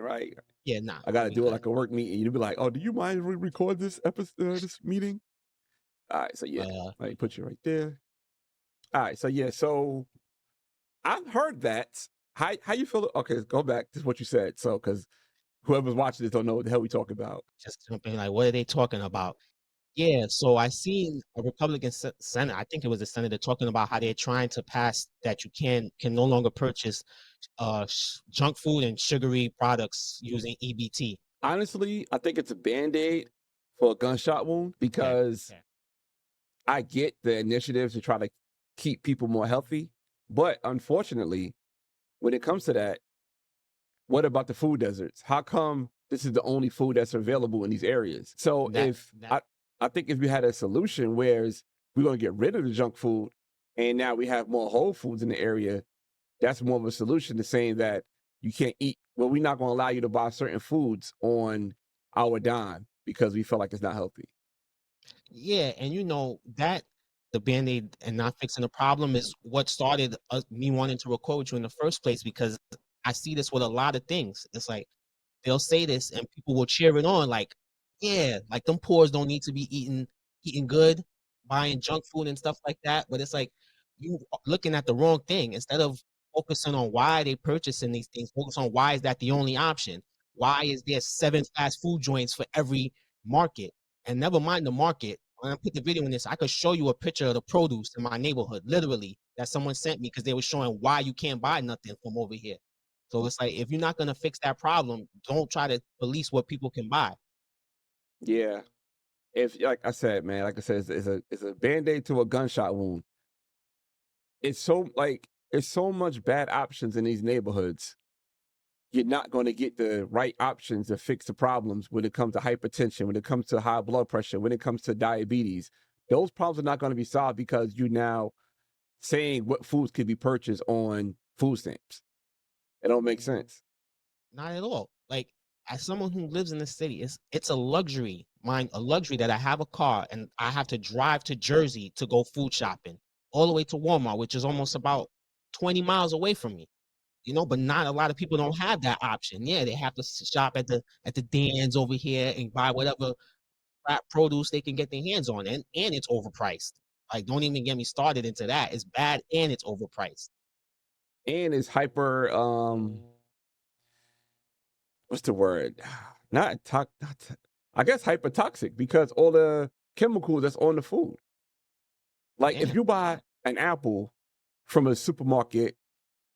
right? Yeah, nah, I got to we do it good. like a work meeting. You'd be like, oh, do you mind we record this episode, this meeting? All right, so yeah, Uh, I put you right there. All right, so yeah, so I've heard that. How you feel? Okay, let's go back to what you said. So, because whoever's watching this don't know what the hell we talking about. just jumping like, what are they talking about? Yeah, so I seen a Republican senator, I think it was a senator, talking about how they're trying to pass that you can no longer purchase junk food and sugary products using EBT. Honestly, I think it's a band-aid for a gunshot wound Okay. because I get the initiatives to try to keep people more healthy, but unfortunately, when it comes to that, what about the food deserts? How come this is the only food that's available in these areas? So That I think if we had a solution whereas we're gonna get rid of the junk food and now we have more whole foods in the area, that's more of a solution to saying that you can't eat. Well, we're not gonna allow you to buy certain foods on our dime because we feel like it's not healthy. Yeah, and that the Band-Aid and not fixing the problem is what started me wanting to record with you in the first place, because I see this with a lot of things. It's like they'll say this and people will cheer it on, like, yeah, like them poors don't need to be eating good, buying junk food and stuff like that. But it's like you looking at the wrong thing. Instead of focusing on why they purchasing these things, focus on why is that the only option? Why is there 7 fast food joints for every market? And never mind the market. When I put the video in this, I could show you a picture of the produce in my neighborhood, literally, that someone sent me because they were showing why you can't buy nothing from over here. So it's like, if you're not gonna fix that problem, don't try to police what people can buy. Yeah. If like I said, man, like I said, it's a band-aid to a gunshot wound. It's so much bad options in these neighborhoods. You're not going to get the right options to fix the problems when it comes to hypertension, when it comes to high blood pressure, when it comes to diabetes. Those problems are not going to be solved because you now saying what foods could be purchased on food stamps. It don't make sense. Not at all. Like, as someone who lives in the city, it's a luxury, a luxury that I have a car and I have to drive to Jersey to go food shopping, all the way to Walmart, which is almost about 20 miles away from me. But not a lot of people don't have that option. Yeah, they have to shop at the Dan's over here and buy whatever crap produce they can get their hands on, and it's overpriced. Like, don't even get me started into that. It's bad and it's overpriced. And it's hyper what's the word? I guess hyper toxic because all the chemicals that's on the food. Like if Yeah. you buy an apple from a supermarket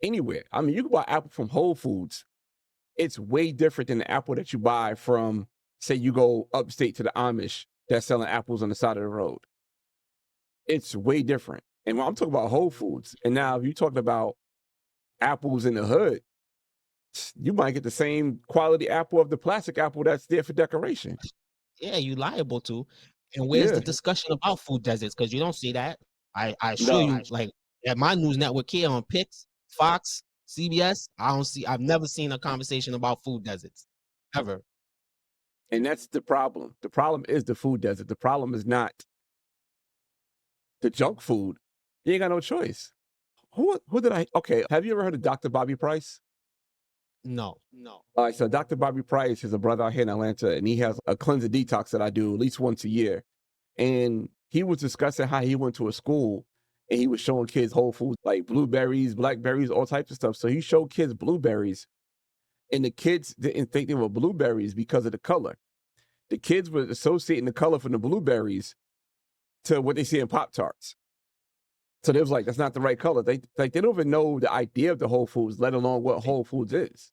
anywhere, I mean, you can buy apple from Whole Foods. It's way different than the apple that you buy from, say, you go upstate to the Amish that's selling apples on the side of the road. It's way different. And when I'm talking about Whole Foods, and now if you're talking about apples in the hood, you might get the same quality apple of the plastic apple that's there for decoration. Yeah, you liable to. And where's the Yeah. discussion about food deserts? Because you don't see that. I assure No. you, like at my news network here on Pix, Fox, CBS, I've never seen a conversation about food deserts. Ever. And that's the problem. The problem is the food desert. The problem is not the junk food. You ain't got no choice. Who did I okay, have you ever heard of Dr. Bobby Price? No. All right, so Dr. Bobby Price is a brother out here in Atlanta, and he has a cleanser detox that I do at least once a year. And he was discussing how he went to a school and he was showing kids whole foods like blueberries, blackberries, all types of stuff. So he showed kids blueberries, and the kids didn't think they were blueberries because of the color. The kids were associating the color from the blueberries to what they see in Pop-Tarts. So they was like, that's not the right color. They don't even know the idea of the Whole Foods, let alone what Whole Foods is.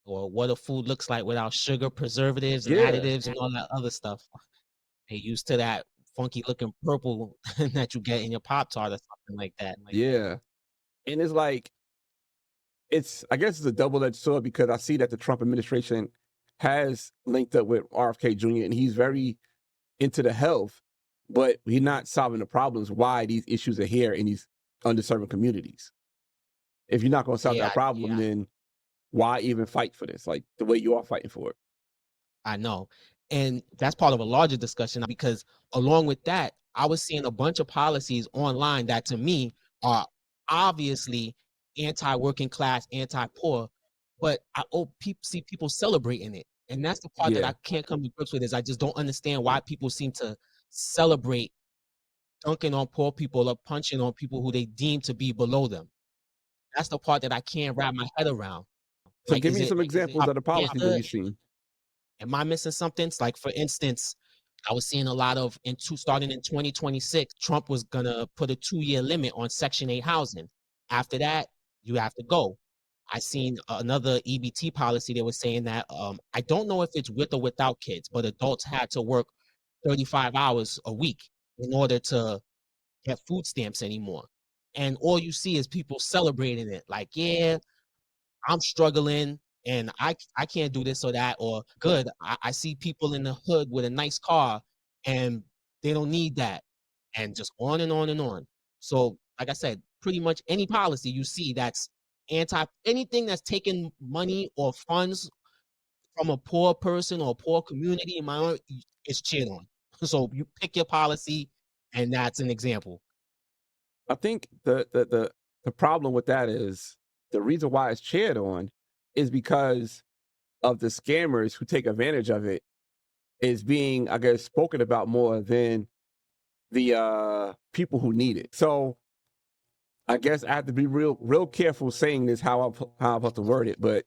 Or what a food looks like without sugar, preservatives, and Yeah. additives and all that other stuff. They used to that funky looking purple that you get in your Pop-Tart or something like that. Yeah. And it's like, I guess it's a double-edged sword because I see that the Trump administration has linked up with RFK Jr. and he's very into the health, but he's not solving the problems why these issues are here in these underserved communities. If you're not going to solve that problem, then why even fight for this? Like the way you are fighting for it. I know. And that's part of a larger discussion, because along with that, I was seeing a bunch of policies online that to me are obviously anti-working class, anti-poor, but see people celebrating it. And that's the part that Yeah. I can't come to grips with, is I just don't understand why people seem to celebrate dunking on poor people or punching on people who they deem to be below them. That's the part that I can't wrap my head around. So Like, give is me it some examples of the policies that propaganda? you've seen. Am I missing something? It's like, for instance, I was seeing a lot of starting in 2026, Trump was gonna put a 2-year limit on Section 8 housing. After that, you have to go. I seen another EBT policy. They were saying that I don't know if it's with or without kids, but adults had to work 35 hours a week in order to get food stamps anymore. And all you see is people celebrating it, like, yeah, I'm struggling and I can't do this or that, or good. I see people in the hood with a nice car and they don't need that, and just on and on and on. So, like I said, pretty much any policy you see that's anything that's taking money or funds from a poor person or a poor community in is cheered on. So you pick your policy, and that's an example. I think the problem with that is the reason why it's cheered on is because of the scammers who take advantage of it is being, I guess, spoken about more than the people who need it. So I guess I have to be real careful saying this how I'm about to word it, but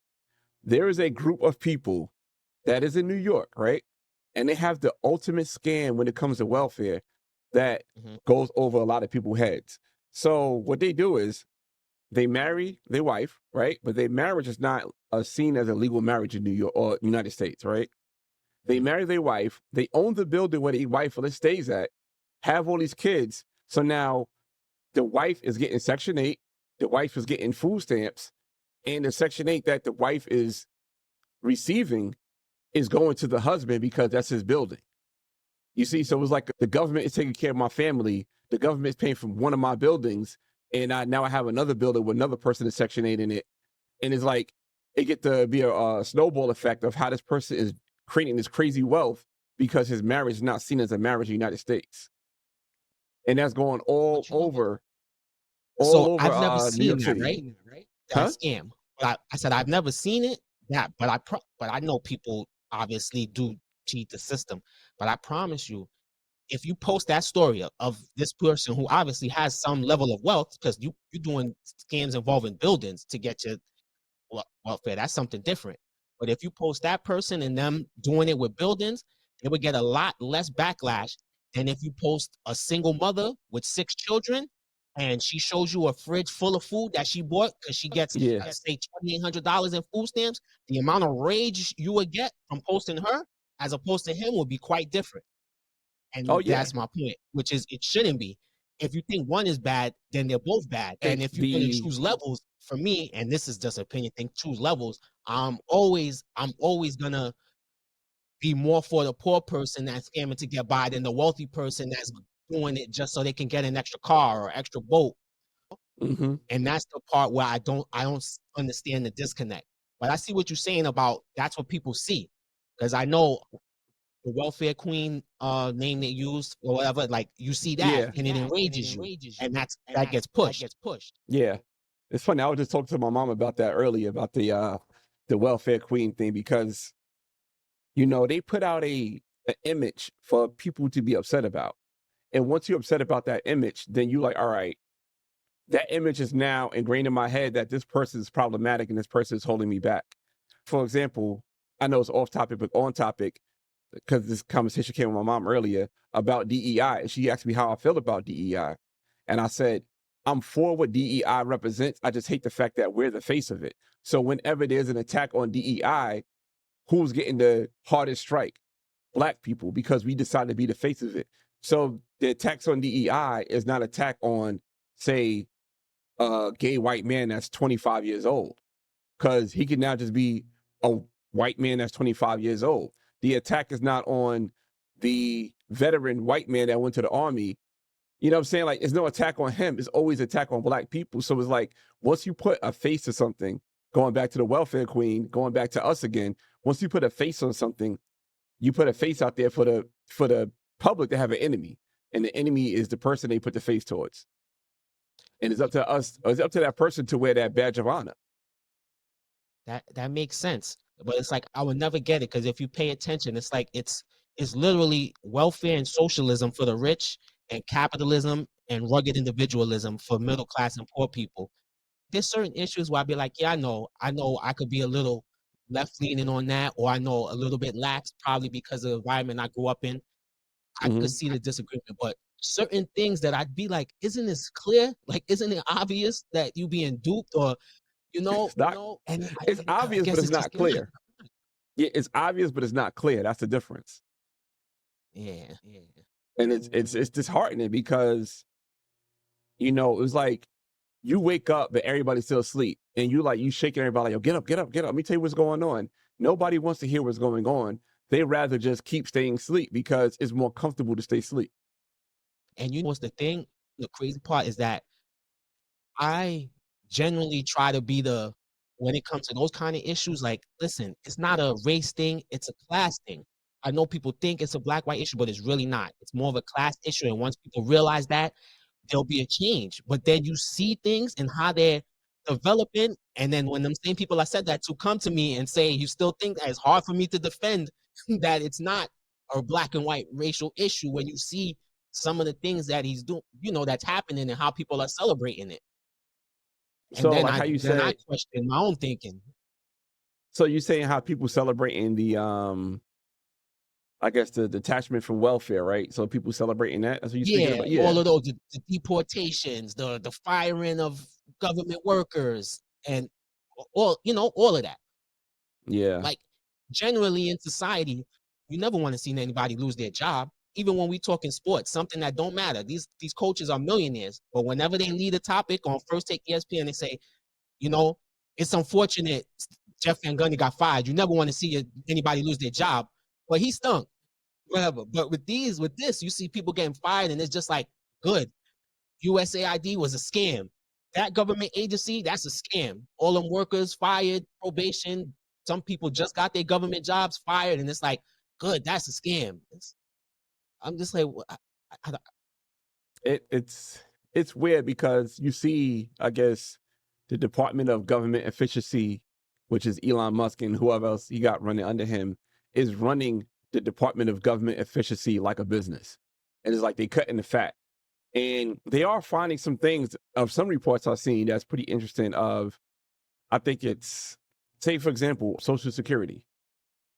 there is a group of people that is in New York, right? And they have the ultimate scam when it comes to welfare that goes over a lot of people's heads. So what they do is they marry their wife, right? But their marriage is not seen as a legal marriage in New York or United States, right? They marry their wife. They own the building where the wife stays at, have all these kids. So now the wife is getting Section 8, the wife is getting food stamps, and the Section 8 that the wife is receiving is going to the husband because that's his building. You see, so it was like the government is taking care of my family. The government is paying for one of my buildings, and now I have another building with another person in Section 8 in it. And it's like, it get to be a snowball effect of how this person is creating this crazy wealth because his marriage is not seen as a marriage in the United States. And that's going all over I've never New York seen that, City. right? That Huh? scam. But I said I've never seen it. But I know people obviously do cheat the system. But I promise you, if you post that story of this person who obviously has some level of wealth, because you're doing scams involving buildings to get your welfare, that's something different. But if you post that person and them doing it with buildings, it would get a lot less backlash than if you post a single mother with 6 children and she shows you a fridge full of food that she bought because she gets, Yeah. say, $2,800 in food stamps. The amount of rage you would get from posting her as opposed to him would be quite different. Oh, And yeah. that's my point, which is it shouldn't be. If you think one is bad, then they're both bad. And if you're going to choose levels, for me, and this is just an opinion thing, choose levels. I'm always gonna be more for the poor person that's scamming to get by than the wealthy person that's doing it just so they can get an extra car or extra boat. Mm-hmm. And that's the part where I don't understand the disconnect. But I see what you're saying about that's what people see, because I know the welfare queen name they used or whatever, like you see that Yeah. and it enrages you, and that gets pushed. Yeah. It's funny. I was just talking to my mom about that earlier about the welfare queen thing because they put out an image for people to be upset about. And once you're upset about that image, then you're like, all right, that image is now ingrained in my head that this person is problematic and this person is holding me back. For example, I know it's off topic, but on topic, because this conversation came with my mom earlier about DEI. And she asked me how I feel about DEI. And I said, I'm for what DEI represents. I just hate the fact that we're the face of it. So whenever there's an attack on DEI, who's getting the hardest strike? Black people, because we decided to be the face of it. So the attacks on DEI is not attack on, say, a gay white man that's 25 years old, because he can now just be a white man that's 25 years old. The attack is not on the veteran white man that went to the army. You know what I'm saying? Like, it's no attack on him. It's always attack on black people. So it's like, once you put a face to something, going back to the welfare queen, going back to us again, once you put a face on something, you put a face out there for the public to have an enemy. And the enemy is the person they put the face towards. And it's up to us, it's up to that person to wear that badge of honor. That makes sense. But it's like I would never get it because if you pay attention, it's like it's literally welfare and socialism for the rich and capitalism and rugged individualism for middle class and poor people. There's certain issues where I'd be like, yeah, I know I could be a little left leaning on that, or I know a little bit lax, probably because of the environment I grew up in. I could Hmm. see the disagreement, but certain things that I'd be like, isn't this clear? Like, isn't it obvious that you being duped or It's not. and It's I obvious, but guess it's it's just not not. clear. Yeah, it's obvious, but it's not clear. That's the difference. Yeah, yeah. And it's disheartening because it was like you wake up, but everybody's still asleep, and you shaking everybody, like, yo, get up, get up, get up. Let me tell you what's going on. Nobody wants to hear what's going on. They rather just keep staying asleep because it's more comfortable to stay asleep. And you know what's the thing? The crazy part is that I generally try to be when it comes to those kind of issues, like, listen, it's not a race thing, it's a class thing. I know people think it's a black white issue, but it's really not. It's more of a class issue. And once people realize that, there'll be a change. But then you see things and how they're developing. And then when them same people I said that to come to me and say, you still think that it's hard for me to defend that it's not a black and white racial issue when you see some of the things that he's doing, that's happening and how people are celebrating it. And So then like I how you then I said, question my own thinking. so you saying how people celebrating the I guess the detachment from welfare, right? So people celebrating that. That's what you're speaking Yeah, about. all Yeah. of those the deportations, the firing of government workers, and all of that. Yeah. Like generally in society, you never want to see anybody lose their job. Even when we talk in sports, something that don't matter. These coaches are millionaires, but whenever they lead a topic on First Take ESPN, they say, you know, it's unfortunate Jeff Van Gundy got fired. You never want to see anybody lose their job, but he stunk. Whatever. But with this, you see people getting fired, and it's just like, good. USAID was a scam. That government agency, that's a scam. All them workers fired, probation. Some people just got their government jobs fired, and it's like, good, that's a scam. I'm just like, It's weird because you see, I guess, the Department of Government Efficiency, which is Elon Musk and whoever else he got running under him, is running the Department of Government Efficiency like a business. And it's like they cutting the fat. And they are finding some things of some reports I've seen that's pretty interesting of, I think it's, say, for example, Social Security.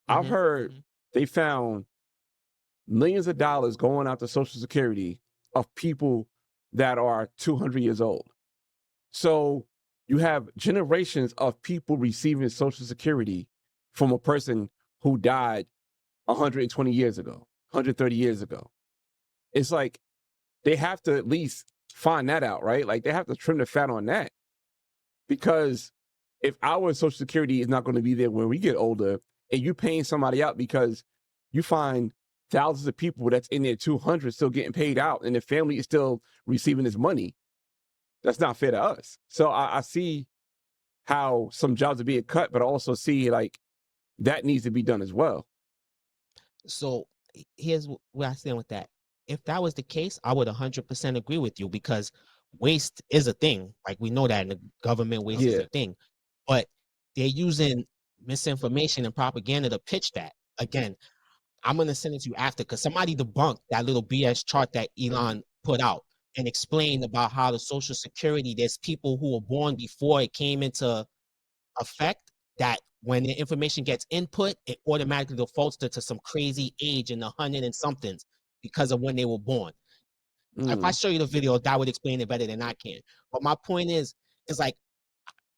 I've heard they found millions of dollars going out to Social Security of people that are 200 years old. So you have generations of people receiving Social Security from a person who died 120 years ago, 130 years ago. It's like they have to at least find that out, right? Like they have to trim the fat on that. Because if our Social Security is not going to be there when we get older, and you paying somebody out because you find thousands of people that's in their 200 still getting paid out and the family is still receiving this money, that's not fair to us. So I see how some jobs are being cut, but I also see like that needs to be done as well. so here's where I stand with that. If that was the case, I would 100% agree with you because waste is a thing. Like we know that in the government, waste is Yeah. a thing, but they're using misinformation and propaganda to pitch that. Again, I'm gonna send it to you after because somebody debunked that little BS chart that Elon put out and explained about how the Social Security, there's people who were born before it came into effect that when the information gets input, it automatically defaults to some crazy age in the hundred and somethings because of when they were born. If I Mm. show you the video, that would explain it better than I can. But my point is like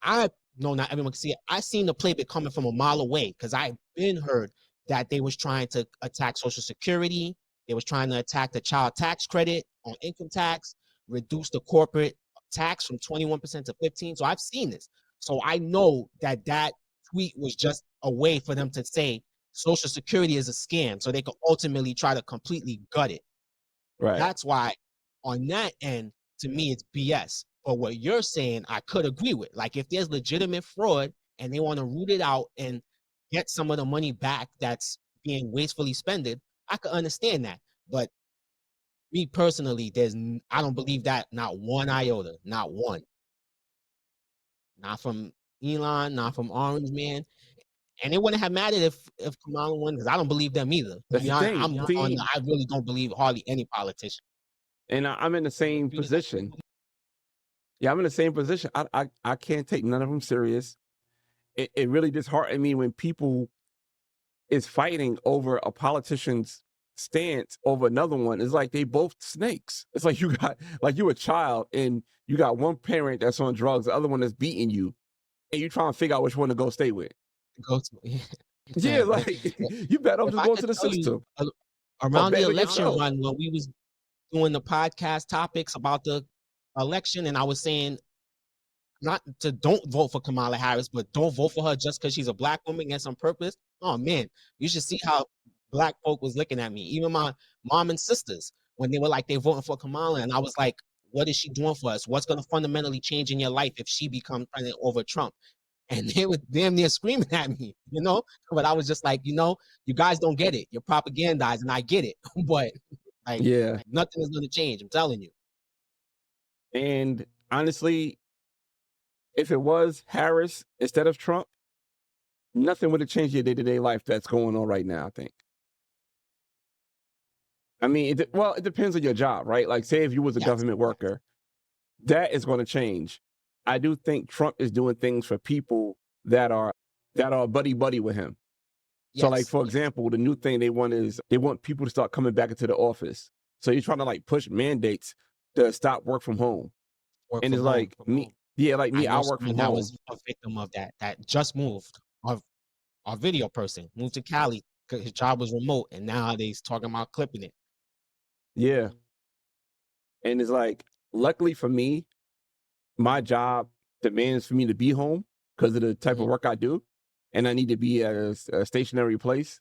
I know not everyone can see it. I seen the playbook coming from a mile away because I've been heard that they was trying to attack Social Security. They was trying to attack the child tax credit on income tax, reduce the corporate tax from 21% to 15. So I've seen this. So I know that tweet was just a way for them to say Social Security is a scam, so they could ultimately try to completely gut it. Right. That's why on that end, to me, it's BS. But what you're saying, I could agree with. Like if there's legitimate fraud and they want to root it out and get some of the money back that's being wastefully spended, I could understand that. But me personally, I don't believe that not one iota, not one. Not from Elon, not from Orange Man. And it wouldn't have mattered if Kamala won, because I don't believe them either. That's the thing. I really don't believe hardly any politician. And I'm in the same position. Yeah, I'm in the same position. I can't take none of them serious. It really disheartened me when people is fighting over a politician's stance over another one. It's like they both snakes. It's like you got like you a child and you got one parent that's on drugs, the other one that's beating you, and you trying to figure out which one to go stay with. Yeah, like you better just go to the system. Around the election run, when we was doing the podcast topics about the election, and I was saying don't vote for Kamala Harris, but don't vote for her just because she's a black woman and some purpose. Oh man, you should see how black folk was looking at me. Even my mom and sisters, when they were like, they're voting for Kamala, and I was like, what is she doing for us? What's going to fundamentally change in your life if she becomes president over Trump? And they were damn near screaming at me, but I was just like, you guys don't get it. You're propagandizing. I get it, but like, yeah, nothing is going to change. I'm telling you. And honestly, if it was Harris instead of Trump, nothing would have changed your day-to-day life that's going on right now, I think. I mean, it depends on your job, right? Like, say if you was a government worker, that is going to change. I do think Trump is doing things for people that are buddy-buddy with him. So, like, for example, the new thing they want is they want people to start coming back into the office. So he's trying to, like, push mandates to stop work from home. And it's like, me, I work from home. I was a victim of that just moved. Our video person moved to Cali because his job was remote, and now they're talking about clipping it. Yeah. And it's like, luckily for me, my job demands for me to be home because of the type of work I do, and I need to be at a stationary place.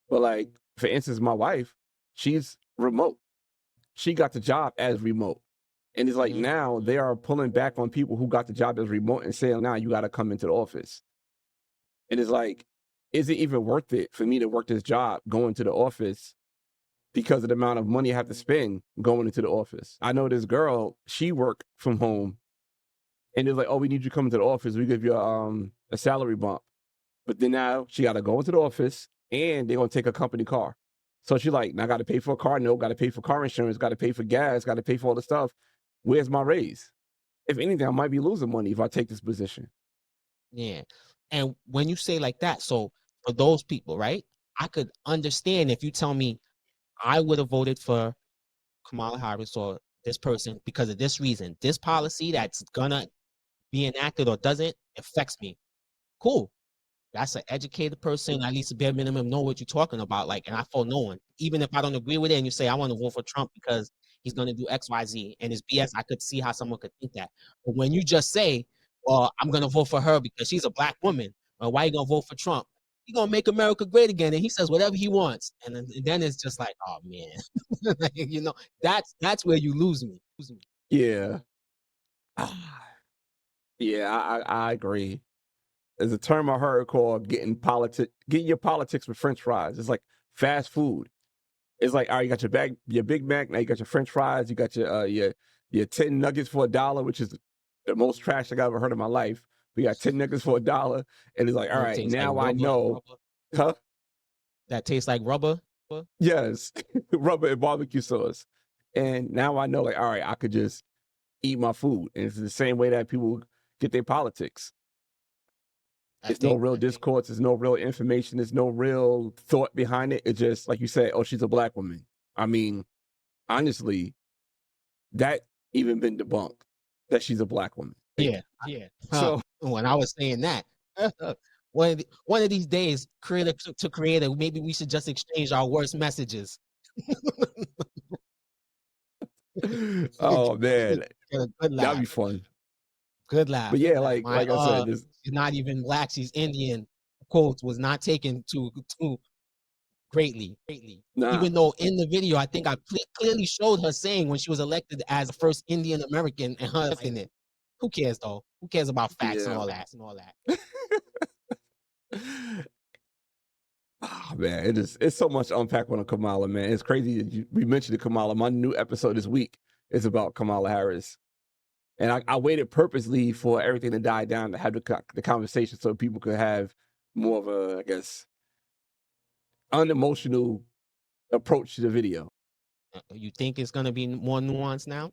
But like, for instance, my wife, she's remote. She got the job as remote. And it's like now they are pulling back on people who got the job as remote and saying, now you got to come into the office. And it's like, is it even worth it for me to work this job going to the office because of the amount of money I have to spend going into the office? I know this girl, she worked from home, and it's like, oh, we need you to come into the office. We give you a salary bump. But then now she got to go into the office, and they're going to take a company car. So she's like, now I got to pay for a car note, got to pay for car insurance, got to pay for gas, got to pay for all the stuff. Where's my raise? If anything, I might be losing money if I take this position. Yeah. And when you say like that, so for those people, right, I could understand if you tell me I would have voted for Kamala Harris or this person because of this reason. This policy that's gonna be enacted or doesn't affects me. Cool. That's an educated person, at least a bare minimum, know what you're talking about. Like, and I feel no one, even if I don't agree with it and you say I want to vote for Trump because he's going to do X, Y, Z and it's BS, I could see how someone could think that. But when you just say, well, I'm going to vote for her because she's a black woman, or why are you going to vote for Trump? He's going to make America great again. And he says whatever he wants. And then it's just like, oh man, that's where you lose me. Yeah. Yeah, I agree. There's a term I heard called getting your politics with French fries. It's like fast food. It's like, all right, you got your Big Mac, now you got your French fries, you got your 10 nuggets for $1, which is the most trash I've ever heard in my life. We got 10 nuggets for $1, and it's like, all right, now like I know. Huh? That tastes like rubber? Yes, rubber and barbecue sauce. And now I know, like, all right, I could just eat my food. And it's the same way that people get their politics. There's no real discourse. There's no real information. There's no real thought behind it. It's just, like you said, oh, she's a black woman. I mean, honestly, that even been debunked, that she's a black woman. Yeah. So when I was saying that, one of these days, creator to creator, maybe we should just exchange our worst messages. Oh, man. That'd be fun. Good laugh. But yeah, like I said, she's not even black, she's Indian, quotes was not taken too greatly. Nah. Even though in the video, I think I clearly showed her saying when she was elected as the first Indian American and her in it. Who cares though? Who cares about facts and all that? Oh man, it's so much to unpack on Kamala, man. It's crazy that we mentioned Kamala. My new episode this week is about Kamala Harris. And I waited purposely for everything to die down to have the conversation so people could have more of a, I guess, unemotional approach to the video. You think it's gonna be more nuanced now?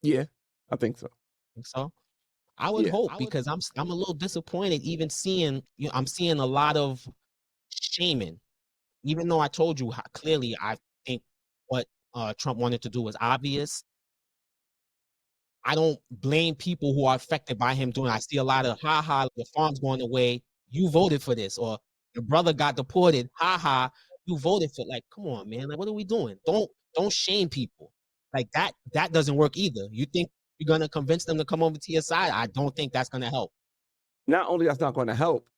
Yeah, I think so. Think so? I would hope, because I'm a little disappointed even seeing, I'm seeing a lot of shaming, even though I told you how clearly I think what Trump wanted to do was obvious. I don't blame people who are affected by him doing. I see a lot of the farm's going away. You voted for this, or your brother got deported. You voted for. Like, come on, man. Like, what are we doing? Don't shame people. Like that doesn't work either. You think you're gonna convince them to come over to your side? I don't think that's gonna help. Not only that's not going to help,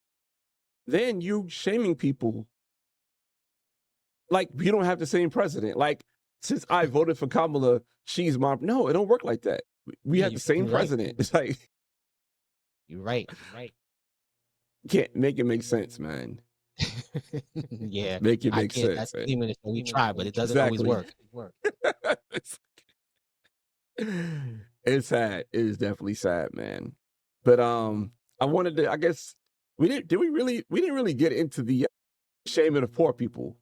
then you shaming people like you don't have the same president. Like, since I voted for Kamala, she's my no. It don't work like that. We have the same president. It's like you're right. Can't make it make sense, man. Yeah, make it make sense. That's we try, but it doesn't always work. It's sad. It is definitely sad, man. But I wanted to. I guess we didn't. Did we really? We didn't really get into the shame of the poor people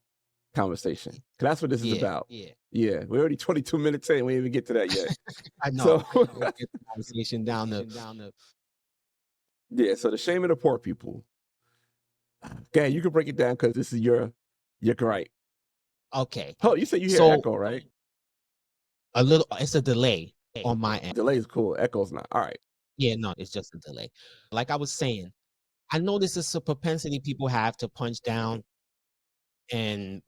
conversation. Cause that's what this is about. Yeah. We're already 22 minutes in. We didn't even get to that yet. I know. So, get the conversation down the. Yeah. So the shame of the poor people. Okay, you can break it down because this is your gripe. Okay. Oh, you said you hear echo, right? A little. It's a delay on my end. Delay is cool. Echo's not. All right. Yeah, no, it's just a delay. Like I was saying, I know this is a propensity people have to punch down and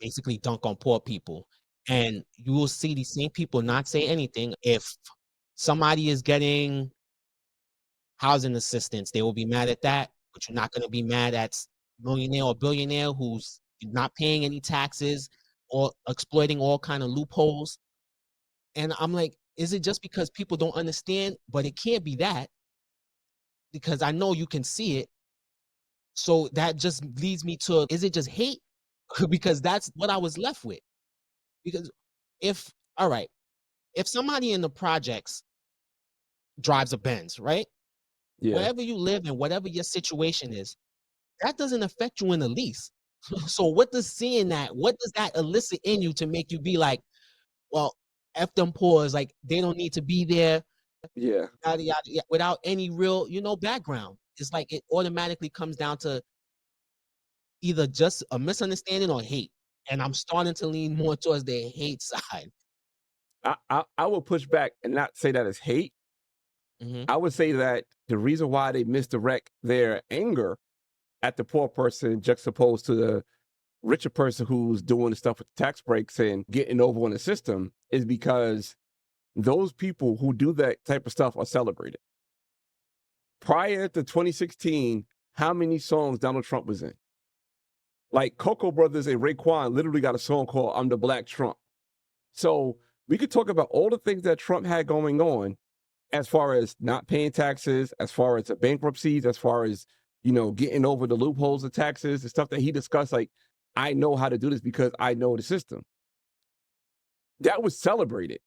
basically dunk on poor people. And you will see these same people not say anything. If somebody is getting housing assistance, they will be mad at that, but you're not going to be mad at millionaire or billionaire who's not paying any taxes or exploiting all kind of loopholes. And I'm like, is it just because people don't understand? But it can't be that, because I know you can see it. So that just leads me to, is it just hate? Because that's what I was left with. Because if somebody in the projects drives a Benz, right? Yeah. Wherever you live and whatever your situation is, that doesn't affect you in the least. So what does that elicit in you to make you be like, well, F them poors, like they don't need to be there. Yeah. Yada, yada, yada, without any real, background. It's like it automatically comes down to either just a misunderstanding or hate. And I'm starting to lean more towards the hate side. I will push back and not say that it's hate. Mm-hmm. I would say that the reason why they misdirect their anger at the poor person juxtaposed to the richer person who's doing the stuff with the tax breaks and getting over on the system is because those people who do that type of stuff are celebrated. Prior to 2016, how many songs Donald Trump was in? Like Cocoa Brothers and Raekwon literally got a song called I'm the Black Trump. So we could talk about all the things that Trump had going on as far as not paying taxes, as far as the bankruptcies, as far as, getting over the loopholes of taxes, the stuff that he discussed. Like, I know how to do this because I know the system. That was celebrated.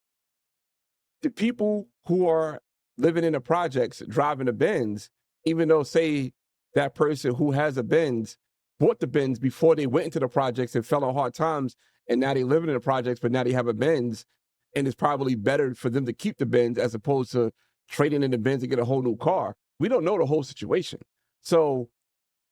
The people who are living in the projects, driving a Benz, even though say that person who has a Benz bought the Benz before they went into the projects and fell on hard times, and now they living in the projects, but now they have a Benz, and it's probably better for them to keep the Benz as opposed to trading in the Benz and get a whole new car. We don't know the whole situation. So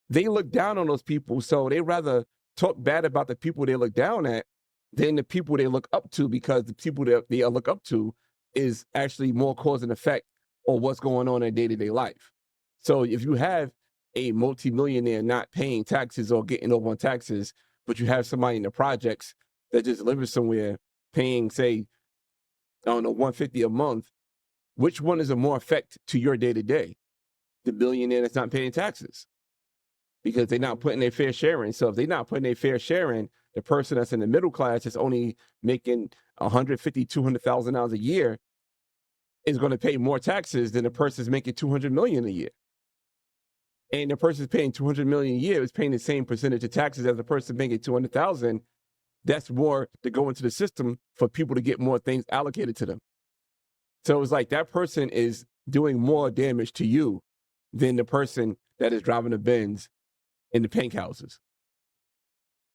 they look down on those people. So they rather talk bad about the people they look down at than the people they look up to, because the people that they look up to is actually more cause and effect on what's going on in day-to-day life. So if you have a multimillionaire not paying taxes or getting over on taxes, but you have somebody in the projects that just lives somewhere paying, say, I don't know, $150 a month, which one is a more effect to your day-to-day? The billionaire that's not paying taxes, because they're not putting their fair share in. So if they're not putting their fair share in, the person that's in the middle class that's only making $150,000, $200,000 a year is going to pay more taxes than the person that's making $200 million a year. And the person that's paying $200 million a year is paying the same percentage of taxes as the person making $200,000. That's more to go into the system for people to get more things allocated to them. So it's like that person is doing more damage to you than the person that is driving the Benz in the pink houses.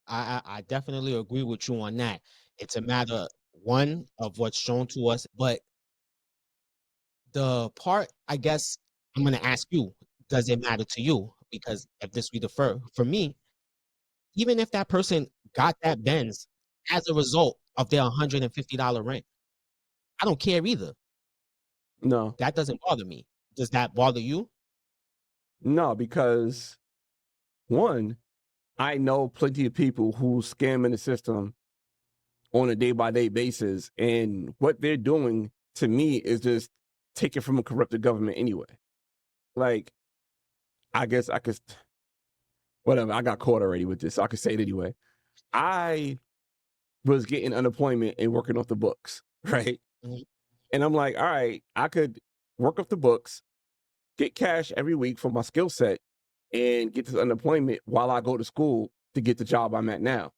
I definitely agree with you on that. It's a matter, one, of what's shown to us, but the part, I guess, I'm going to ask you, does it matter to you? Because if this we defer, for me, even if that person got that Benz as a result of their $150 rent, I don't care either. No, That doesn't bother me. Does that bother you? no, because one, I know plenty of people who scam in the system on a day-by-day basis, and what they're doing to me is just taking from a corrupted government anyway. Like, I guess I could, whatever, I got caught already with this, so I could say it anyway. I was getting unemployment and working off the books, right? Mhm. And I'm like, all right, I could work off the books, get cash every week for my skill set, and get this unemployment while I go to school to get the job I'm at now.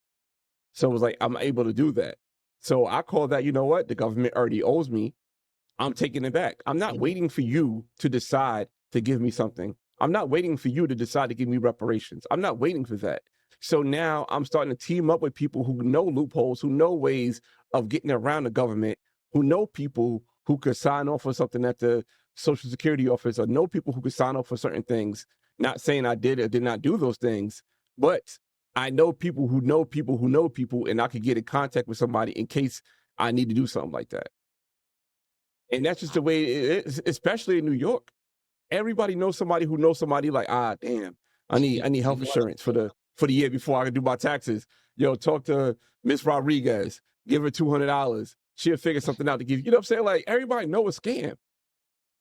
So it was like, I'm able to do that. So I call that, you know what? The government already owes me. I'm taking it back. I'm not waiting for you to decide to give me something. I'm not waiting for you to decide to give me reparations. I'm not waiting for that. So now I'm starting to team up with people who know loopholes, who know ways of getting around the government, who know people who could sign off for something at the Social Security office, or know people who could sign off for certain things. Not saying I did or did not do those things, but I know people who know people who know people, and I could get in contact with somebody in case I need to do something like that. And that's just the way it is, especially in New York. Everybody knows somebody who knows somebody. Like, damn, I need health insurance for the year before I can do my taxes. Yo, talk to Miss Rodriguez, give her $200. She'll figure something out to give you. You know what I'm saying? Like, everybody know a scam.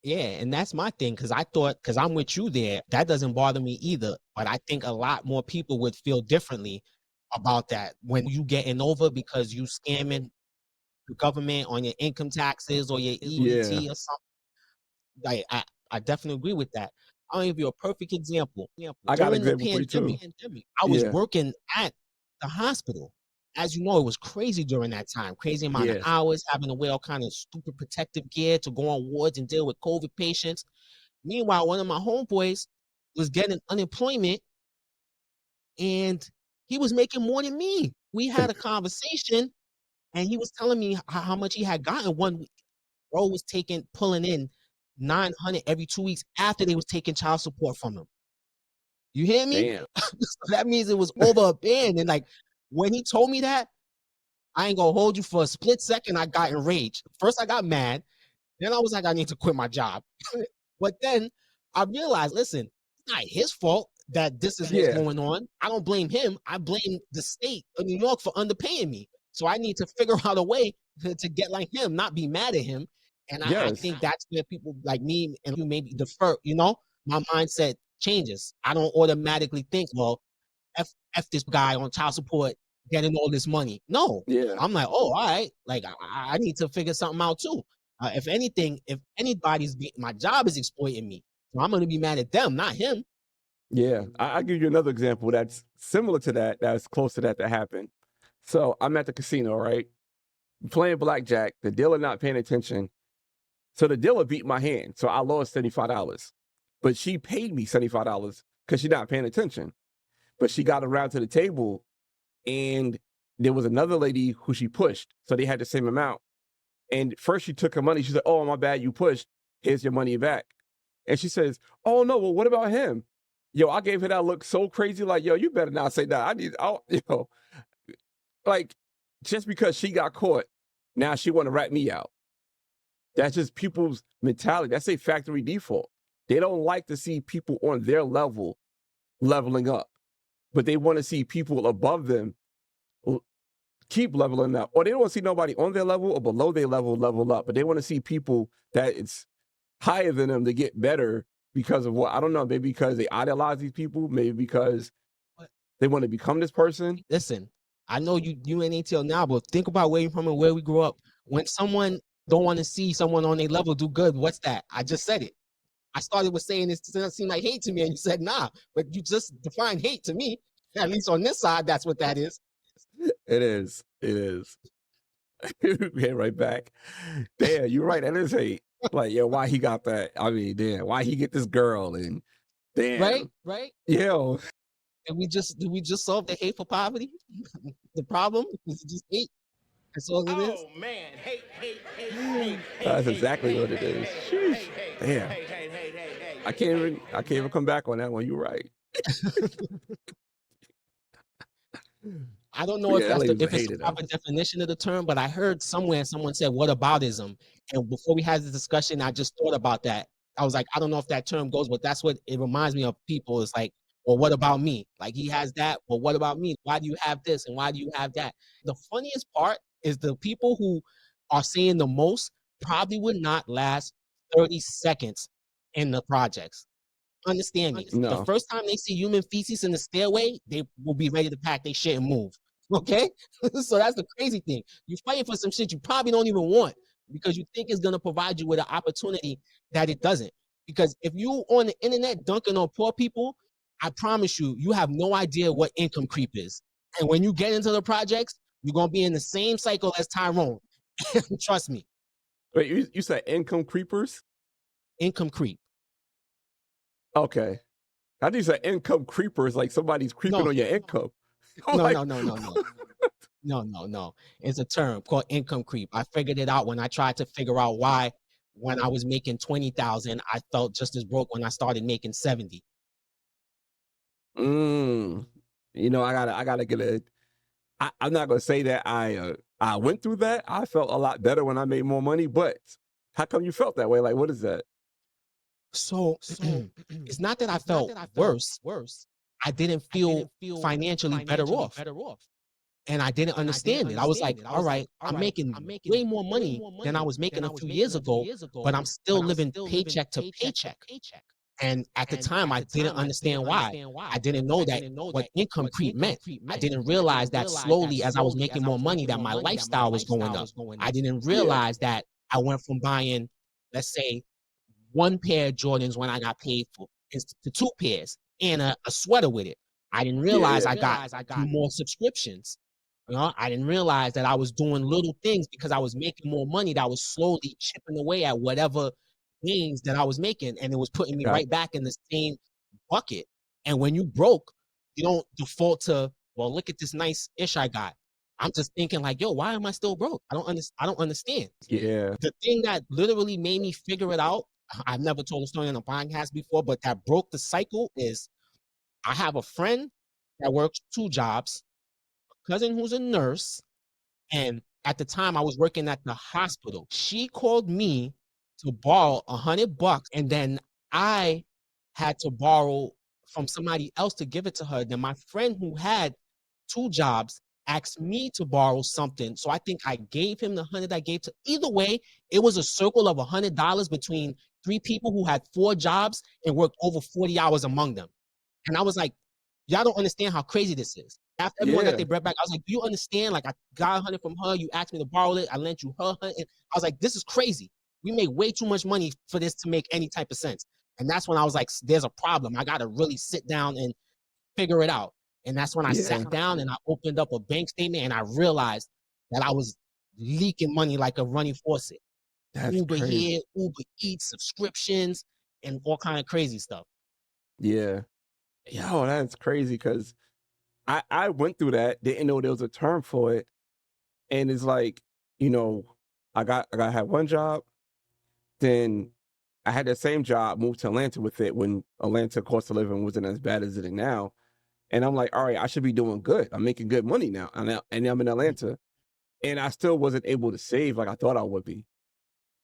Yeah, and that's my thing, because I thought, because I'm with you there, that doesn't bother me either. But I think a lot more people would feel differently about that when you getting over because you scamming the government on your income taxes or your Yeah, EBT or something. Like, I definitely agree with that. I'll give you a perfect example. I got an During the example for you too. pandemic, I was Yeah, working at the hospital. As you know, it was crazy during that time. Crazy amount of yes, hours, having to wear all kind of stupid protective gear to go on wards and deal with COVID patients. Meanwhile, one of my homeboys was getting unemployment and he was making more than me. We had a conversation and he was telling me how much he had gotten one week. Bro was pulling in 900 every 2 weeks after they was taking child support from him. You hear me? damn. So that means it was over a band. And like when he told me that, I ain't gonna hold you for a split second. I got enraged. First, I got mad. Then I was like, I need to quit my job. But then I realized, listen, it's not his fault that this is what's Yeah, going on. I don't blame him. I blame the state of New York for underpaying me. So I need to figure out a way to get like him, not be mad at him. And I yes, think that's where people like me and you maybe defer, my mindset changes. I don't automatically think, well, F this guy on child support getting all this money. No, yeah, I'm like, oh, all right. Like I need to figure something out too. If anything, if anybody's my job is exploiting me, so I'm gonna be mad at them, not him. yeah. I'll give you another example that's similar to that, that's close to that happened. So I'm at the casino, right? Playing blackjack, the dealer not paying attention. So the dealer beat my hand. So I lost $75. But she paid me $75 because she's not paying attention. But she got around to the table and there was another lady who she pushed. So they had the same amount. And first she took her money. She said, oh, my bad, you pushed. Here's your money back. And she says, oh, no, well, what about him? Yo, I gave her that look so crazy, like, yo, you better not say that. Like, just because she got caught, now she want to rat me out. That's just people's mentality. That's a factory default. They don't like to see people on their level leveling up, but they want to see people above them keep leveling up, or they don't want to see nobody on their level or below their level up, but they want to see people that it's higher than them to get better because of what, I don't know, maybe because they idolize these people, maybe because they want to become this person. Listen, I know you ain't ATL now, but think about where you from and where we grew up. When someone don't want to see someone on their level do good, what's that? I just said it. I started with saying this doesn't seem like hate to me, and you said nah, but you just defined hate to me. At least on this side, that's what that is. It is. It is. Yeah, right back. Damn, you're right. That is hate. Like, yo, why he got that? I mean, damn, why he get this girl? And Right? damn, Right? yo, Did we just solve the hate for poverty? The problem is just hate. That's all it is. Oh man, hate, hate, hate, hate, that's hate, exactly hate, what it hate, is. hate, Sheesh. hate, hate, Damn, hate, hate, hate, hate, hate, I can't even come back on that one. You're right. I don't know Yeah, that lady's a if it's the hater though. proper definition of the term, but I heard somewhere someone said whataboutism. And before we had this discussion, I just thought about that. I was like, I don't know if that term goes, but that's what it reminds me of. People is like, well, what about me? Like he has that, well, what about me? Why do you have this and why do you have that? The funniest part is the people who are saying the most probably would not last 30 seconds in the projects. Understand me. The No, first time they see human feces in the stairway, they will be ready to pack their shit and move. Okay? So that's the crazy thing. You're fighting for some shit you probably don't even want because you think it's gonna provide you with an opportunity that it doesn't. Because if you on the internet dunking on poor people, I promise you, you have no idea what income creep is. And when you get into the projects, you're gonna be in the same cycle as Tyrone. Trust me, wait, you said income creepers? income creep. Okay, I think you said income creepers, like somebody's creeping No, on your income. I'm no, like, no, no, no, no. No. It's a term called income creep. I figured it out when I tried to figure out why when I was making 20,000, I felt just as broke when I started making 70. mm, I gotta get a. I'm not gonna say that I went through that. I felt a lot better when I made more money, but how come you felt that way? Like, what is that? So it's not that I felt worse. I didn't feel financially better off. And I didn't understand it. I was like, all right, I'm making way more money than I was making a few years ago, but I'm still living paycheck to paycheck. And at the time, I didn't understand why. I didn't know that what income creep meant. I didn't realize that slowly as I was making more money that my lifestyle was going up. I didn't Yeah, realize that I went from buying, let's say, one pair of Jordans when I got paid for to two pairs and a sweater with it. I didn't yeah, realize yeah. I got more subscriptions. You know, I didn't realize that I was doing little things because I was making more money that was slowly chipping away at whatever gains that I was making, and it was putting me Got right back in the same bucket. And when you broke, you don't default to, well, look at this nice ish I got. I'm just thinking like, yo, why am I still broke? I don't understand. yeah, The thing that literally made me figure it out, I've never told a story on a podcast before, but that broke the cycle is I have a friend that works two jobs, a cousin who's a nurse, and at the time I was working at the hospital. She called me to borrow $100, and then I had to borrow from somebody else to give it to her. Then my friend who had two jobs asked me to borrow something. So I think I gave him the 100 I gave to. Either way, it was a circle of $100 between three people who had four jobs and worked over 40 hours among them. And I was like, y'all don't understand how crazy this is. After everyone got yeah, their bread back, I was like, do you understand? Like, I got 100 from her. You asked me to borrow it. I lent you her 100. And I was like, this is crazy. We made way too much money for this to make any type of sense. And that's when I was like, there's a problem. I got to really sit down and figure it out. And that's when I yeah. sat down and I opened up a bank statement and I realized that I was leaking money like a running faucet. That's Uber crazy. here, Uber Eats, subscriptions, and all kind of crazy stuff. Yeah, yo, that's crazy because I went through that, didn't know there was a term for it, and it's like, you know, I got had one job, then I had that same job, moved to Atlanta with it when Atlanta cost of living wasn't as bad as it is now, and I'm like, all right, I should be doing good. I'm making good money now, and I'm in Atlanta, and I still wasn't able to save like I thought I would be,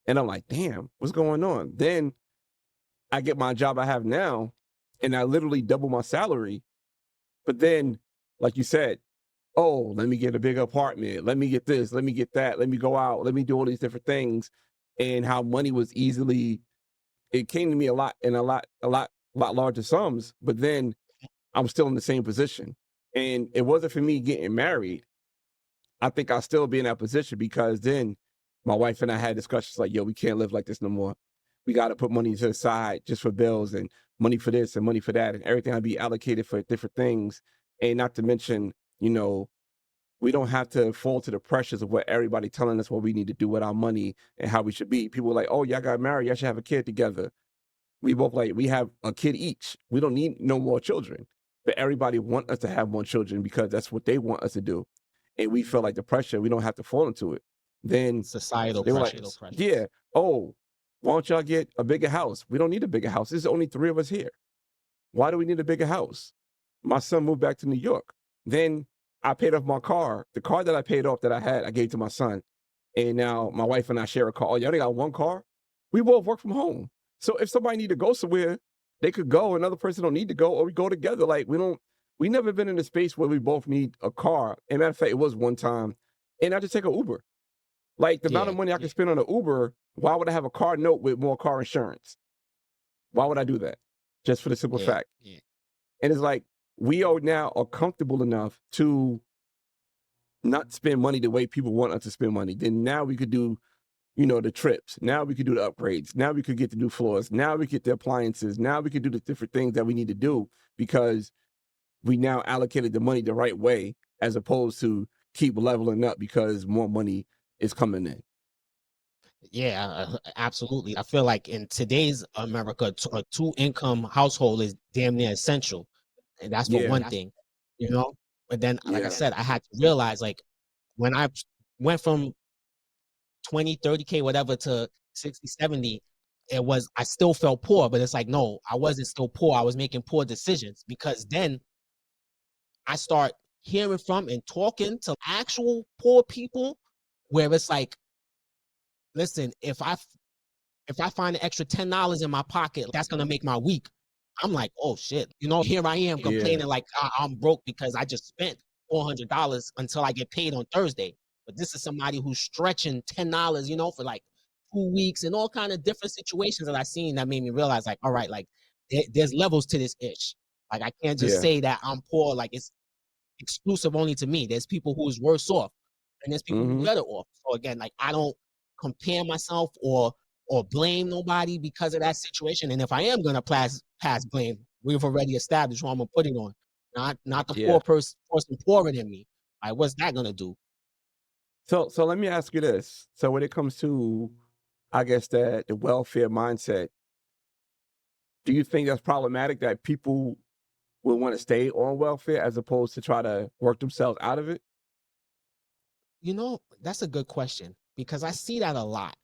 and I'm like, damn, what's going on? Then I get my job I have now, and I literally double my salary, but then, like you said, oh, let me get a big apartment. Let me get this. Let me get that. Let me go out. Let me do all these different things. And how money was easily, it came to me a lot in a lot larger sums. But then I'm still in the same position. And it wasn't for me getting married. I think I'll still be in that position because then my wife and I had discussions like, yo, we can't live like this no more. We got to put money to the side just for bills and money for this and money for that. And everything will be allocated for different things. And not to mention, you know, we don't have to fall to the pressures of what everybody telling us what we need to do with our money and how we should be. People are like, oh, y'all got married, y'all should have a kid together. We both like, we have a kid each. We don't need no more children. But everybody want us to have more children because that's what they want us to do. And we feel like the pressure, we don't have to fall into it. Then Societal they were pressure. like, yeah, oh, why don't y'all get a bigger house? We don't need a bigger house. There's only 3 of us here. Why do we need a bigger house? My son moved back to New York. Then I paid off my car. The car that I paid off that I had, I gave to my son. And now my wife and I share a car. Oh, y'all got one car? We both work from home. So if somebody need to go somewhere, they could go. Another person don't need to go, or we go together. Like we never been in a space where we both need a car. And matter of fact, it was one time. And I just take an Uber. Like the amount of money I can spend on an Uber, why would I have a car note with more car insurance? Why would I do that? Just for the simple fact. Yeah. And it's like, we are now comfortable enough to not spend money the way people want us to spend money. Then now we could do, the trips. Now we could do the upgrades. Now we could get the new floors. Now we get the appliances. Now we could do the different things that we need to do because we now allocated the money the right way as opposed to keep leveling up because more money is coming in. Yeah, absolutely. I feel like in today's America, a 2-income household is damn near essential. And that's for one thing, But then, like I said, I had to realize, like, when I went from 20, 30K, whatever, to 60, 70, I still felt poor, but it's like, no, I wasn't still poor. I was making poor decisions because then I start hearing from and talking to actual poor people where it's like, listen, if I find an extra $10 in my pocket, that's going to make my week. I'm like, oh shit, here I am complaining like I'm broke because I just spent $400 until I get paid on Thursday. But this is somebody who's stretching $10, for like 2 weeks and all kind of different situations that I seen that made me realize, like, all right, like there's levels to this ish. Like I can't just say that I'm poor, like it's exclusive only to me. There's people who's worse off and there's people who are better off. So again, like I don't compare myself or blame nobody because of that situation. And if I am gonna pass blame, we've already established who I'm gonna put it on, not the poor person poorer than me. Like, what's that gonna do? So let me ask you this. So when it comes to, I guess, the welfare mindset, do you think that's problematic that people will want to stay on welfare as opposed to try to work themselves out of it? That's a good question because I see that a lot.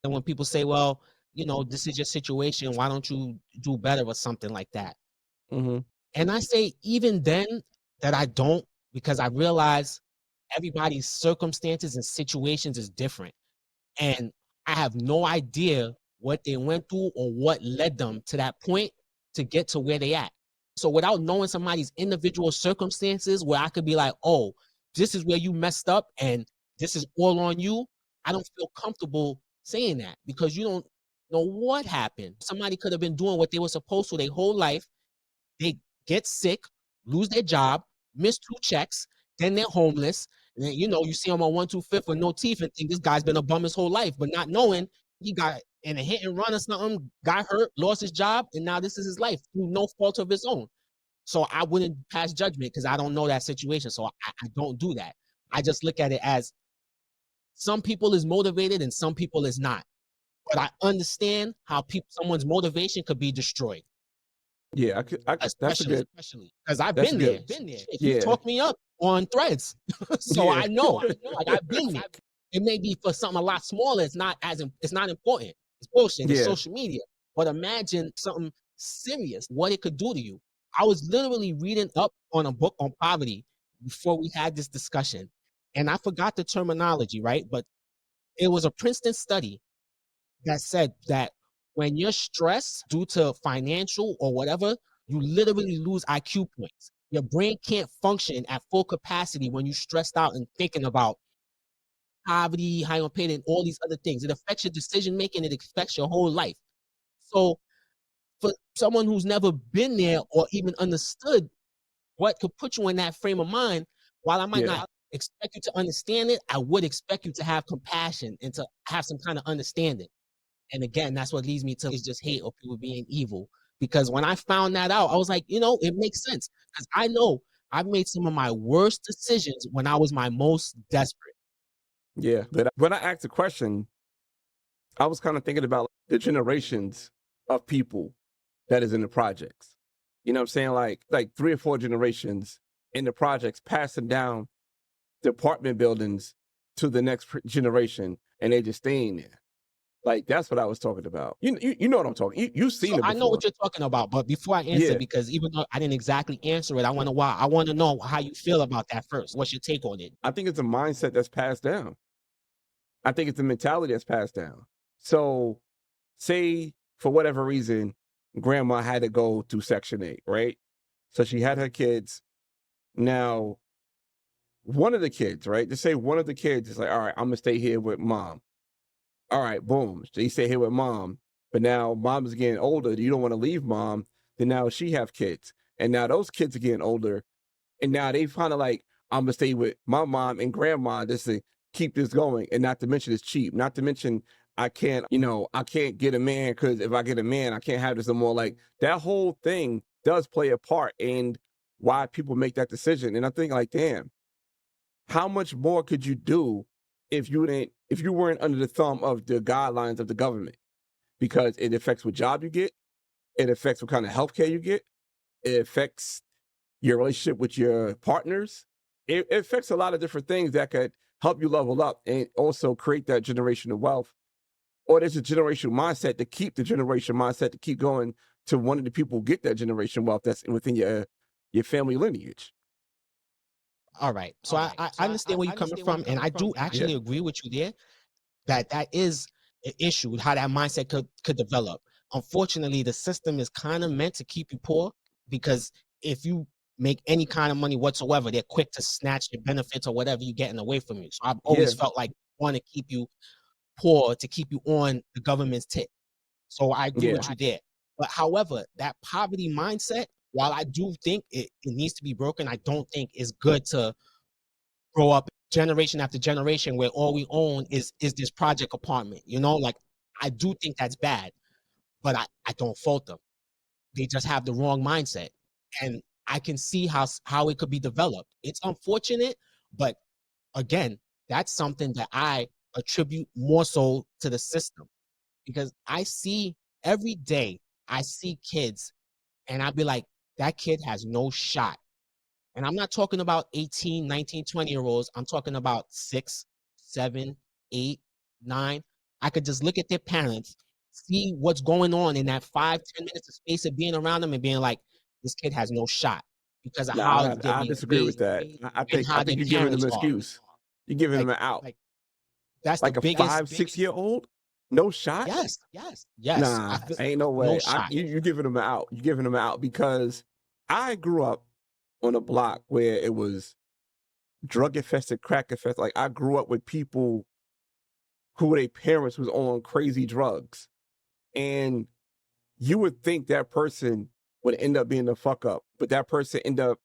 And when people say, well, this is your situation, why don't you do better or something like that? Mm-hmm. And I say, even then, that I don't, because I realize everybody's circumstances and situations is different. And I have no idea what they went through or what led them to that point to get to where they at. So without knowing somebody's individual circumstances where I could be like, oh, this is where you messed up and this is all on you, I don't feel comfortable saying that because you don't know what happened. Somebody could have been doing what they were supposed to their whole life. They get sick, lose their job, miss 2 checks, then they're homeless. And then, you see them on 125th with no teeth and think this guy's been a bum his whole life, but not knowing he got in a hit and run or something, got hurt, lost his job, and now this is his life through no fault of his own. So I wouldn't pass judgment because I don't know that situation. So I don't do that. I just look at it as some people is motivated and some people is not. But I understand how someone's motivation could be destroyed. Yeah, especially because I've been there. You talk me up on Threads, so I know. Like I've been there. It may be for something a lot smaller. It's not important. It's bullshit. It's social media. But imagine something serious, what it could do to you. I was literally reading up on a book on poverty before we had this discussion, and I forgot the terminology, right? But it was a Princeton study that said that when you're stressed due to financial or whatever, you literally lose IQ points. Your brain can't function at full capacity when you're stressed out and thinking about poverty, how you're paid, and all these other things. It affects your decision making. It affects your whole life. So for someone who's never been there or even understood what could put you in that frame of mind, while I might not expect you to understand it, I would expect you to have compassion and to have some kind of understanding. And again, that's what leads me to is just hate or people being evil. Because when I found that out, I was like, it makes sense. Because I know I've made some of my worst decisions when I was my most desperate. Yeah. But when I asked the question, I was kind of thinking about the generations of people that is in the projects. You know what I'm saying? Like 3 or 4 generations in the projects passing down the apartment buildings to the next generation, and they just staying there. Like, that's what I was talking about. You know what I'm talking. You've seen So it before. I know what you're talking about, but before I answer, Yeah. because even though I didn't exactly answer it, I want to know how you feel about that first. What's your take on it? I think it's a mindset that's passed down. I think it's a mentality that's passed down. So, say for whatever reason, grandma had to go through Section 8, right? So she had her kids. Now, one of the kids, right? Just say one of the kids is like, all right, I'm gonna stay here with mom. All right, boom. So you stay here with mom. But now mom is getting older. You don't want to leave mom. Then now she have kids. And now those kids are getting older. And now they kind of like, I'm gonna stay with my mom and grandma just to keep this going. And not to mention it's cheap. Not to mention I can't get a man, because if I get a man, I can't have this no more. Like, that whole thing does play a part in why people make that decision. And I think, like, damn, how much more could you do if you weren't under the thumb of the guidelines of the government? Because it affects what job you get, it affects what kind of healthcare you get, it affects your relationship with your partners. It affects a lot of different things that could help you level up and also create that generational wealth. Or there's a generational mindset to keep the generation mindset to keep going to one of the people who get that generation wealth that's within your family lineage. All right. So I understand where you're coming from, and I do actually agree with you there that is an issue with how that mindset could develop. Unfortunately, the system is kind of meant to keep you poor, because if you make any kind of money whatsoever, they're quick to snatch your benefits or whatever you're getting away from you. So I've always felt like want to keep you poor, to keep you on the government's tip. So I agree with you there. But however, that poverty mindset, while I do think it needs to be broken, I don't think it's good to grow up generation after generation where all we own is this project apartment. You know, like, I do think that's bad, but I don't fault them. They just have the wrong mindset. And I can see how it could be developed. It's unfortunate, but again, that's something that I attribute more so to the system, because I see every day, I see kids and I'd be like, that kid has no shot. And I'm not talking about 18, 19, 20-year-olds. I'm talking about 6, 7, 8, 9. I could just look at their parents, see what's going on in that 5, 10 minutes of space of being around them and being like, this kid has no shot because of how Nah, they're I being disagree with raised that. I and think how their you're giving them parents an are. excuse. You're giving them an out. Like, that's Like the a biggest. 5, 6-year-old, no shot. Yes. Nah, ain't no way. No shot. You're giving them an out. You're giving them an out because I grew up on a block where it was drug infested, crack infested. Like, I grew up with people who their parents was on crazy drugs, and you would think that person would end up being the fuck up, but that person end up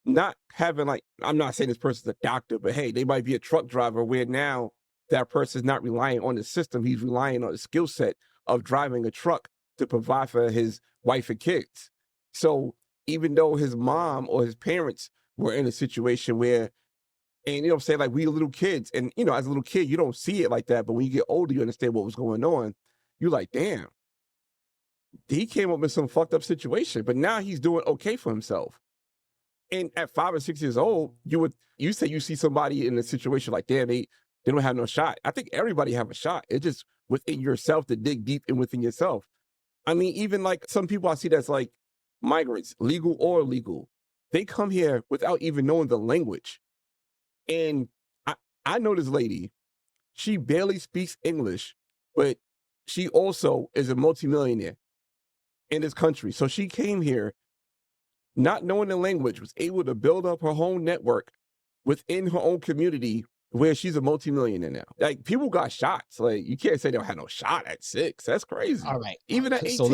not having, like, I'm not saying this person's a doctor, but hey, they might be a truck driver where now that person's not relying on the system. He's relying on the skill set of driving a truck to provide for his wife and kids. So even though his mom or his parents were in a situation where, and you know what I'm saying, like, we little kids, and you know, as a little kid, you don't see it like that, but when you get older, you understand what was going on. You're like, damn, he came up with some fucked up situation, but now he's doing okay for himself. And at 5 or 6 years old, you say you see somebody in a situation like, damn, they don't have no shot. I think everybody have a shot. It's just within yourself to dig deep and within yourself. I mean, even like some people I see that's like migrants, legal or illegal, they come here without even knowing the language. And I know this lady, she barely speaks English, but she also is a multimillionaire in this country. So she came here not knowing the language, was able to build up her own network within her own community where she's a multimillionaire now. Like, people got shots. Like, you can't say they don't have no shot at 6. That's crazy. All right. Even at 18. So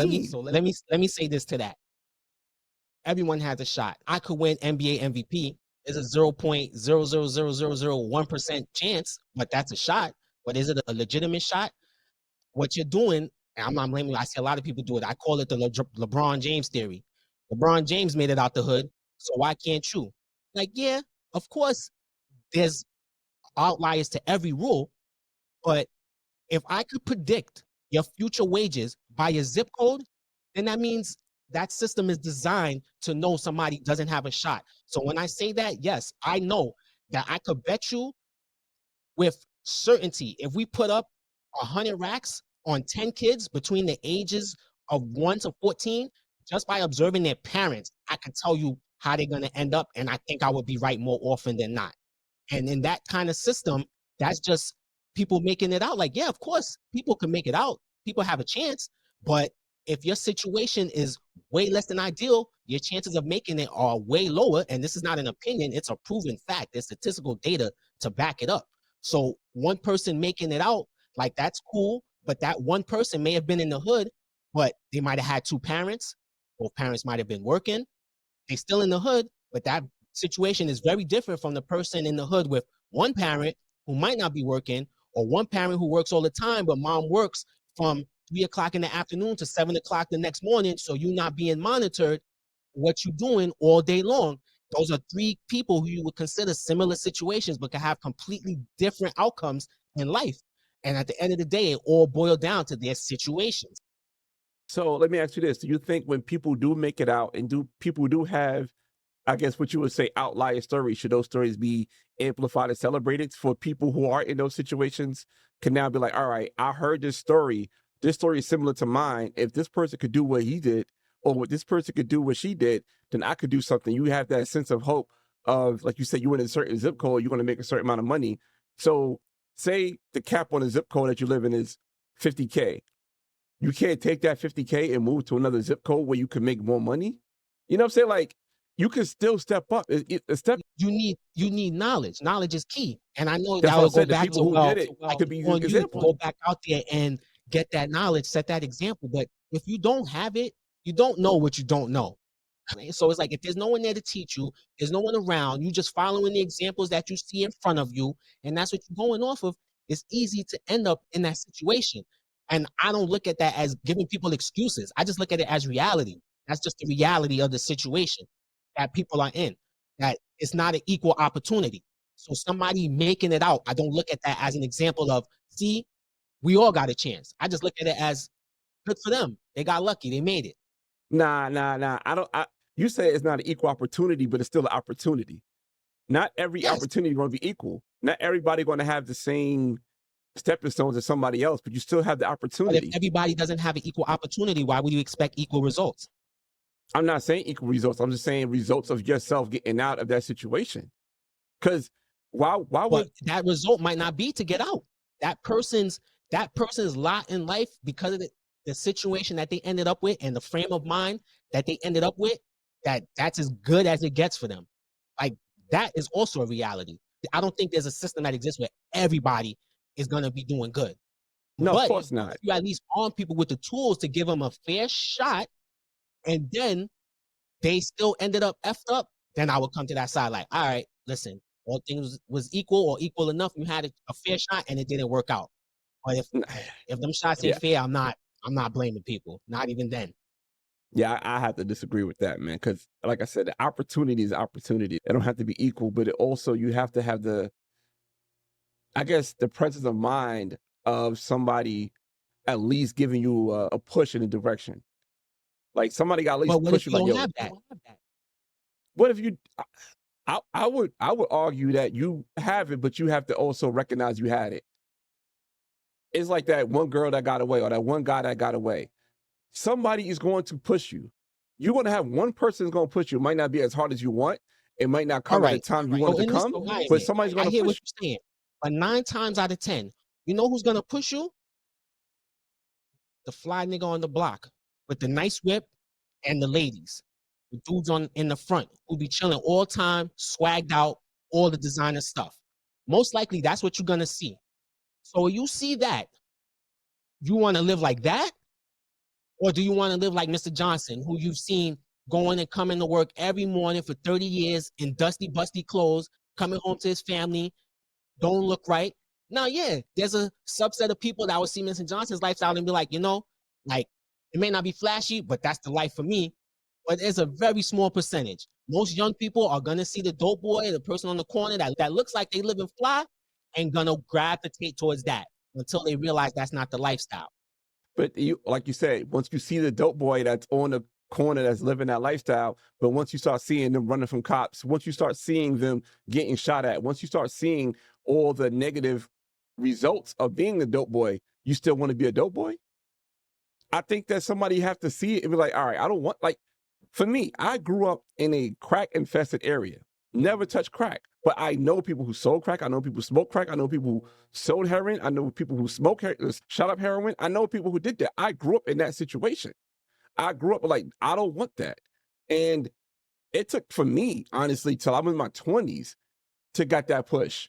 let me say this to that. Everyone has a shot. I could win NBA MVP. There's a 0.00001% chance, but that's a shot. But is it a legitimate shot? What you're doing, and I'm not blaming you. I see a lot of people do it. I call it the LeBron James theory. LeBron James made it out the hood. So why can't you? Like, yeah, of course, there's outliers to every rule, but if I could predict your future wages by your zip code, then that means that system is designed to know somebody doesn't have a shot. So when I say that, yes, I know that I could bet you with certainty, if we put up 100 racks on 10 kids between the ages of 1 to 14, just by observing their parents, I can tell you how they're going to end up. And I think I would be right more often than not. And in that kind of system, that's just people making it out like, yeah, of course, people can make it out. People have a chance. But if your situation is way less than ideal, your chances of making it are way lower. And this is not an opinion, it's a proven fact. There's statistical data to back it up. So one person making it out, like, that's cool. But that one person may have been in the hood, but they might have had 2 parents. Both parents might have been working. They still in the hood, but that situation is very different from the person in the hood with 1 parent who might not be working, or 1 parent who works all the time, but mom works from 3 o'clock in the afternoon to 7 o'clock the next morning. So you're not being monitored what you're doing all day long. Those are 3 people who you would consider similar situations, but can have completely different outcomes in life. And at the end of the day, it all boiled down to their situations. So let me ask you this. Do you think when people do make it out and people do have, I guess what you would say, outlier stories, should those stories be amplified and celebrated for people who are in those situations can now be like, all right, I heard this story. This story is similar to mine. If this person could do what he did, or what this person could do what she did, then I could do something. You have that sense of hope of, like you said, you in a certain zip code, you're going to make a certain amount of money. So say the cap on the zip code that you live in is 50K. You can't take that 50K and move to another zip code where you can make more money. You know what I'm saying? Like, you can still step up. You need knowledge. Knowledge is key. And I know That's that what I will go said. The back to, people who well, did it I could be on you to example. go back out there and get that knowledge, set that example. But if you don't have it, you don't know what you don't know. So it's like, if there's no one there to teach you, there's no one around, you just following the examples that you see in front of you, and that's what you're going off of, it's easy to end up in that situation. And I don't look at that as giving people excuses. I just look at it as reality. That's just the reality of the situation that people are in, that it's not an equal opportunity. So somebody making it out, I don't look at that as an example of, see, we all got a chance. I just look at it as good for them. They got lucky. They made it. Nah. You say it's not an equal opportunity, but it's still an opportunity. Not every opportunity is going to be equal. Not everybody going to have the same stepping stones as somebody else, but you still have the opportunity. But if everybody doesn't have an equal opportunity, why would you expect equal results? I'm not saying equal results. I'm just saying results of yourself getting out of that situation. Because why would that result might not be to get out? That person's lot in life, because of the situation that they ended up with and the frame of mind that they ended up with, that's as good as it gets for them. Like, that is also a reality. I don't think there's a system that exists where everybody is going to be doing good. No, but of course not. If you at least arm people with the tools to give them a fair shot, and then they still ended up effed up, then I would come to that side like, all right, listen, all things was equal or equal enough. You had a fair shot and it didn't work out. But if them shots ain't fair, I'm not blaming people. Not even then. Yeah, I have to disagree with that, man. Because like I said, the opportunity is opportunity. It don't have to be equal, but you have to have the presence of mind of somebody at least giving you a push in a direction. Like, somebody got at least push you. Like, yo, have that? What if you? I would argue that you have it, but you have to also recognize you had it. It's like that one girl that got away, or that one guy that got away. Somebody is going to push you. You're going to have one person is going to push you. It might not be as hard as you want. It might not come at the time you want it to come, but somebody's going to push you. I hear what you're saying. But 9 times out of 10, you know who's going to push you? The fly nigga on the block with the nice whip and the ladies. The dudes in the front who be chilling all time, swagged out, all the designer stuff. Most likely, that's what you're going to see. So you see that, you want to live like that? Or do you want to live like Mr. Johnson, who you've seen going and coming to work every morning for 30 years in dusty, busty clothes, coming home to his family, don't look right? Now, yeah, there's a subset of people that will see Mr. Johnson's lifestyle and be like, like, it may not be flashy, but that's the life for me. But there's a very small percentage. Most young people are gonna see the dope boy, the person on the corner that looks like they live in fly, and gonna gravitate towards that until they realize that's not the lifestyle. But you, like you said, once you see the dope boy that's on the corner that's living that lifestyle, but once you start seeing them running from cops, once you start seeing them getting shot at, once you start seeing all the negative results of being the dope boy, you still want to be a dope boy? I think that somebody have to see it and be like, all right, I don't want, like, for me, I grew up in a crack infested area, never touched crack, but I know people who sold crack. I know people who smoke crack. I know people who sold heroin. I know people who shot up heroin. I know people who did that. I grew up in that situation. I grew up like, I don't want that. And it took for me, honestly, till I'm in my 20s to get that push.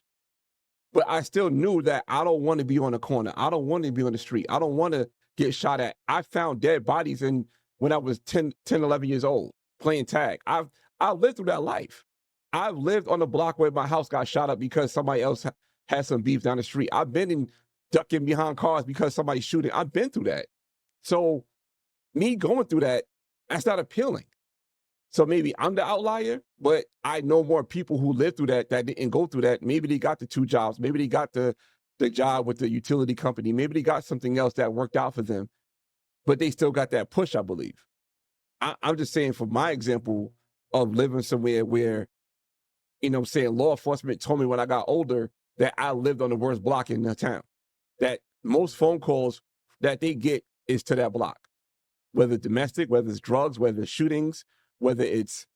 But I still knew that I don't want to be on the corner. I don't want to be on the street. I don't want to get shot at. I found dead bodies when I was 10, 11 years old playing tag. I lived through that life. I've lived on the block where my house got shot up because somebody else had some beef down the street. I've been in ducking behind cars because somebody's shooting. I've been through that. So me going through that, that's not appealing. So maybe I'm the outlier, but I know more people who lived through that didn't go through that. Maybe they got the 2 jobs. Maybe they got the job with the utility company. Maybe they got something else that worked out for them, but they still got that push, I believe. I'm just saying, for my example of living somewhere where, you know what I'm saying, law enforcement told me when I got older that I lived on the worst block in the town, that most phone calls that they get is to that block, whether domestic, whether it's drugs, whether it's shootings, whether it's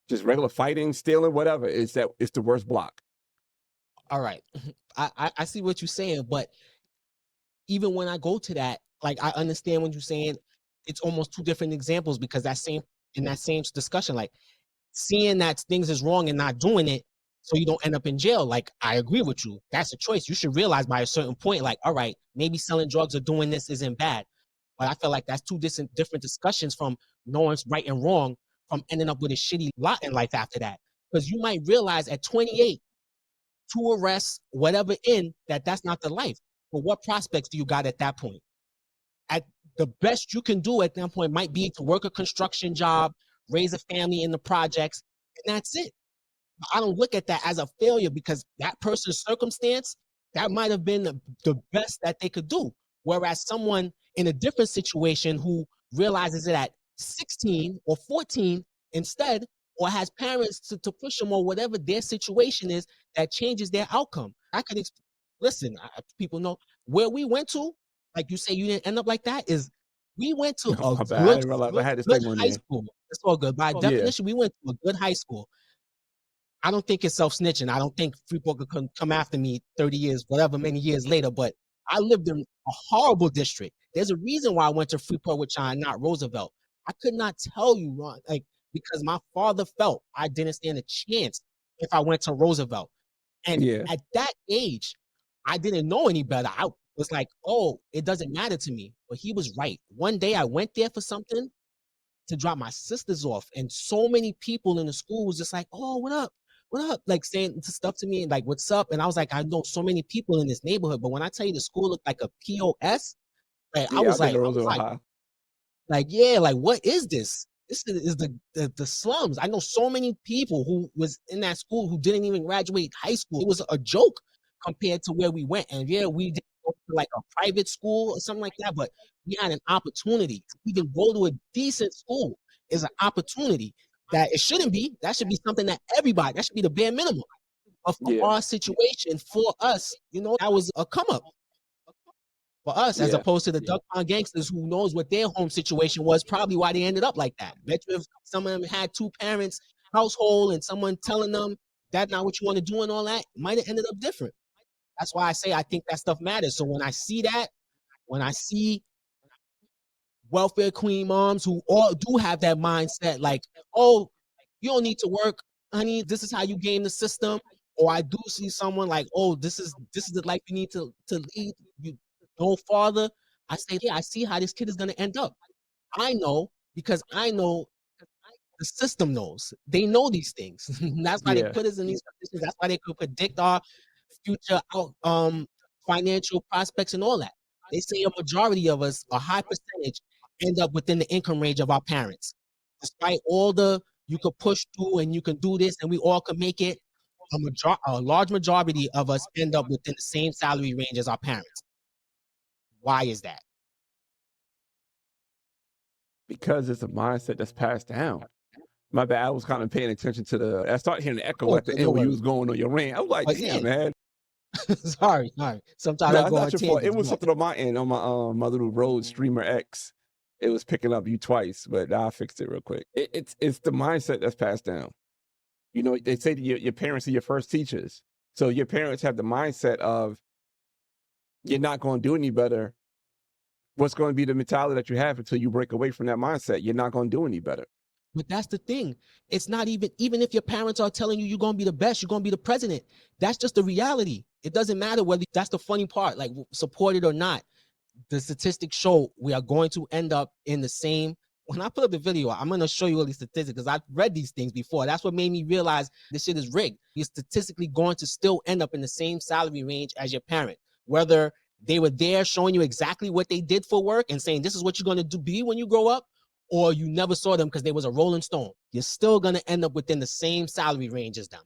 just regular fighting, stealing, whatever. It's the worst block. All right. I see what you're saying, but even when I go to that, like, I understand what you're saying. It's almost 2 different examples, because in that same discussion, like, seeing that things is wrong and not doing it so you don't end up in jail. Like, I agree with you. That's a choice. You should realize by a certain point, like, all right, maybe selling drugs or doing this isn't bad. But I feel like that's 2 different discussions from knowing right and wrong, from ending up with a shitty lot in life after that. Because you might realize at 28, 2 arrests, whatever that's not the life. But what prospects do you got at that point? At the best you can do at that point might be to work a construction job, raise a family in the projects, and that's it. I don't look at that as a failure, because that person's circumstance, that might have been the best that they could do. Whereas someone in a different situation who realizes it at 16 or 14 instead, or has parents to push them, or whatever their situation is, that changes their outcome. I could listen, people know where we went to. Like you say, you didn't end up like that. Is we went to Oh, a my bad. I didn't realize I had this good thing on high there. school. It's all good. By definition, we went to a good high school. I don't think it's self-snitching. I don't think Freeport could come after me 30 years, whatever, many years later. But I lived in a horrible district. There's a reason why I went to Freeport with China, not Roosevelt. I could not tell you, Ron, like, because my father felt I didn't stand a chance if I went to Roosevelt. And at that age, I didn't know any better. I was like, oh, it doesn't matter to me. But he was right. One day I went there for something to drop my sisters off, and so many people in the school was just like, oh, what up? What up? Like, saying stuff to me and like, what's up? And I was like, I know so many people in this neighborhood, but when I tell you the school looked like a POS, like, I was like, yeah, like, what is this? This is the slums. I know so many people who was in that school who didn't even graduate high school. It was a joke compared to where we went. And yeah, we did go to like a private school or something like that, but we had an opportunity to even go to a decent school. Is an opportunity that it shouldn't be. That should be something that everybody, that should be the bare minimum. But for our situation, for us, you know, that was a come up for us, as opposed to the Duck Pond gangsters who knows what their home situation was, probably why they ended up like that. Bet you if some of them had 2 parents household and someone telling them that's not what you want to do and all that, might have ended up different. That's why I say I think that stuff matters. So when I see that, when I see welfare queen moms who all do have that mindset, like, oh, you don't need to work, honey, this is how you game the system. Or I do see someone like, oh, this is the life you need to lead. You no father. I say, yeah, I see how this kid is gonna end up. I know, because I know the system knows. They know these things. That's why they put us in these positions. That's why they could predict our future financial prospects and all that. They say a majority of us, a high percentage, end up within the income range of our parents, despite all the you could push through and you can do this and we all can make it, a large majority of us end up within the same salary range as our parents. Why is that? Because it's a mindset that's passed down. My bad. I was kind of paying attention to I started hearing the echo at the end when you was going on your rant. I was like, damn, man. Sorry. Sometimes I go on tangents. It was something on my end, on my little Rode Streamer X. It was picking up you twice, but I fixed it real quick. It's the mindset that's passed down. You know, they say that your parents are your first teachers. So your parents have the mindset of you're not going to do any better. What's going to be the mentality that you have until you break away from that mindset? You're not going to do any better. But that's the thing. It's not even if your parents are telling you you're going to be the best, you're going to be the president. That's just the reality. It doesn't matter whether that's the funny part, like support it or not. The statistics show we are going to end up in the same. When I put up the video, I'm going to show you all these statistics because I've read these things before. That's what made me realize this shit is rigged. You're statistically going to still end up in the same salary range as your parent, whether they were there showing you exactly what they did for work and saying this is what you're going to be when you grow up, or you never saw them because they was a rolling stone. You're still going to end up within the same salary range as them.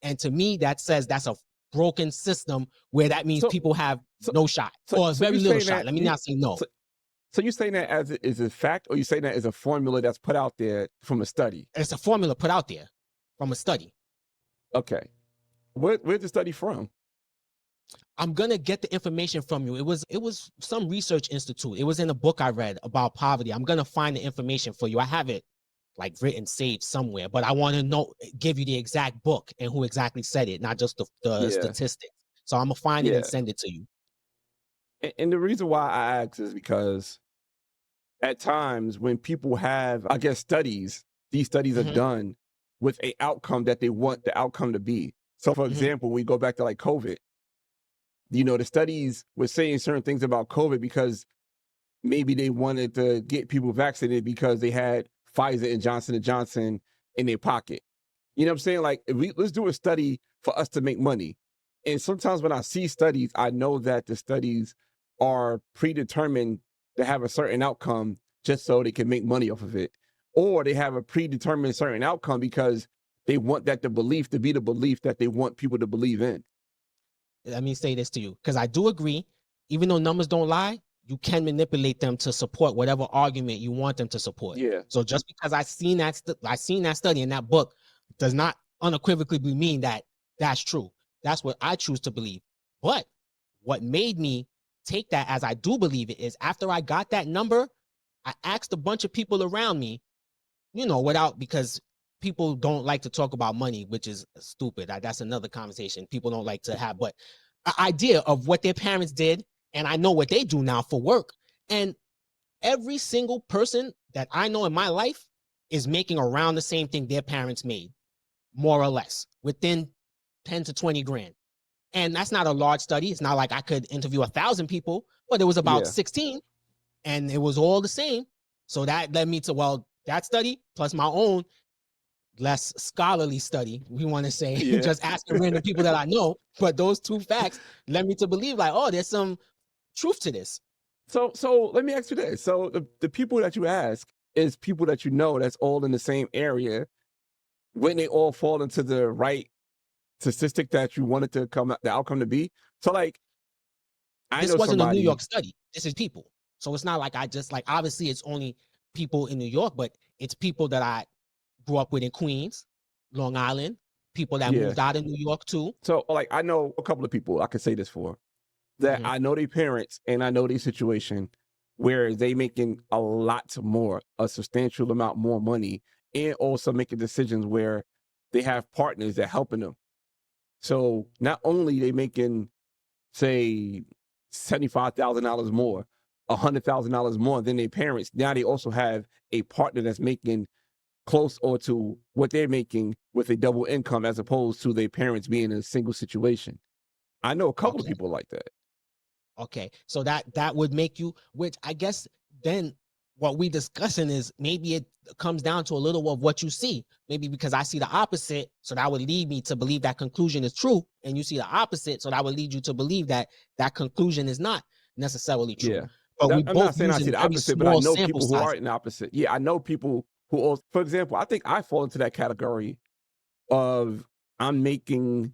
And to me, that says that's a broken system where that means people have no shot or very little shot. Let me not say no. So you're saying that as is a fact, or you saying that as a formula that's put out there from a study? It's a formula put out there from a study. Okay. Where's the study from? I'm gonna get the information from you. It was some research institute. It was in a book I read about poverty. I'm gonna find the information for you. I have it like written, saved somewhere, but I want to give you the exact book and who exactly said it, not just the statistics. So I'm gonna find it and send it to you. And the reason why I ask is because at times when people have, I guess, studies, these studies are done with an outcome that they want the outcome to be. So for example, we go back to like COVID, you know, the studies were saying certain things about COVID because maybe they wanted to get people vaccinated because they had Pfizer and Johnson & Johnson in their pocket. You know what I'm saying? Like, let's do a study for us to make money. And sometimes when I see studies, I know that the studies are predetermined to have a certain outcome just so they can make money off of it. Or they have a predetermined certain outcome because they want that the belief to be the belief that they want people to believe in. Let me say this to you, because I do agree, even though numbers don't lie, you can manipulate them to support whatever argument you want them to support. Yeah. So just because I seen that study in that book does not unequivocally mean that that's true. That's what I choose to believe. But what made me take that as I do believe it is after I got that number, I asked a bunch of people around me, you know, because people don't like to talk about money, which is stupid. That's another conversation people don't like to have, but an idea of what their parents did. And I know what they do now for work. And every single person that I know in my life is making around the same thing their parents made, more or less, within 10 to 20 grand. And that's not a large study. It's not like I could interview 1,000 people, but it was about 16 and it was all the same. So that led me to, well, that study plus my own less scholarly study, we want to say, just asking random people that I know. But those two facts led me to believe like, oh, there's some truth to this. So let me ask you this. So the people that you ask is people that you know that's all in the same area. When they all fall into the right statistic that you wanted to the outcome to be. So like, this wasn't a New York study. This is people. So it's not like obviously it's only people in New York, but it's people that I grew up with in Queens, Long Island, people that moved out of New York too. So like, I know a couple of people I can say this for that I know their parents and I know their situation where they making a lot more, a substantial amount more money, and also making decisions where they have partners that helping them. So not only they making, say, $75,000 more, $100,000 more than their parents, now they also have a partner that's making close or to what they're making with a double income as opposed to their parents being in a single situation. I know a couple of people like that. Okay, so that would make you, which I guess then what we discussing is maybe it comes down to a little of what you see. Maybe because I see the opposite, so that would lead me to believe that conclusion is true, and you see the opposite, so that would lead you to believe that conclusion is not necessarily true. Yeah, but I'm not saying I see the opposite, but I know people who are in the opposite. Yeah, I know people who also, for example, I think I fall into that category of I'm making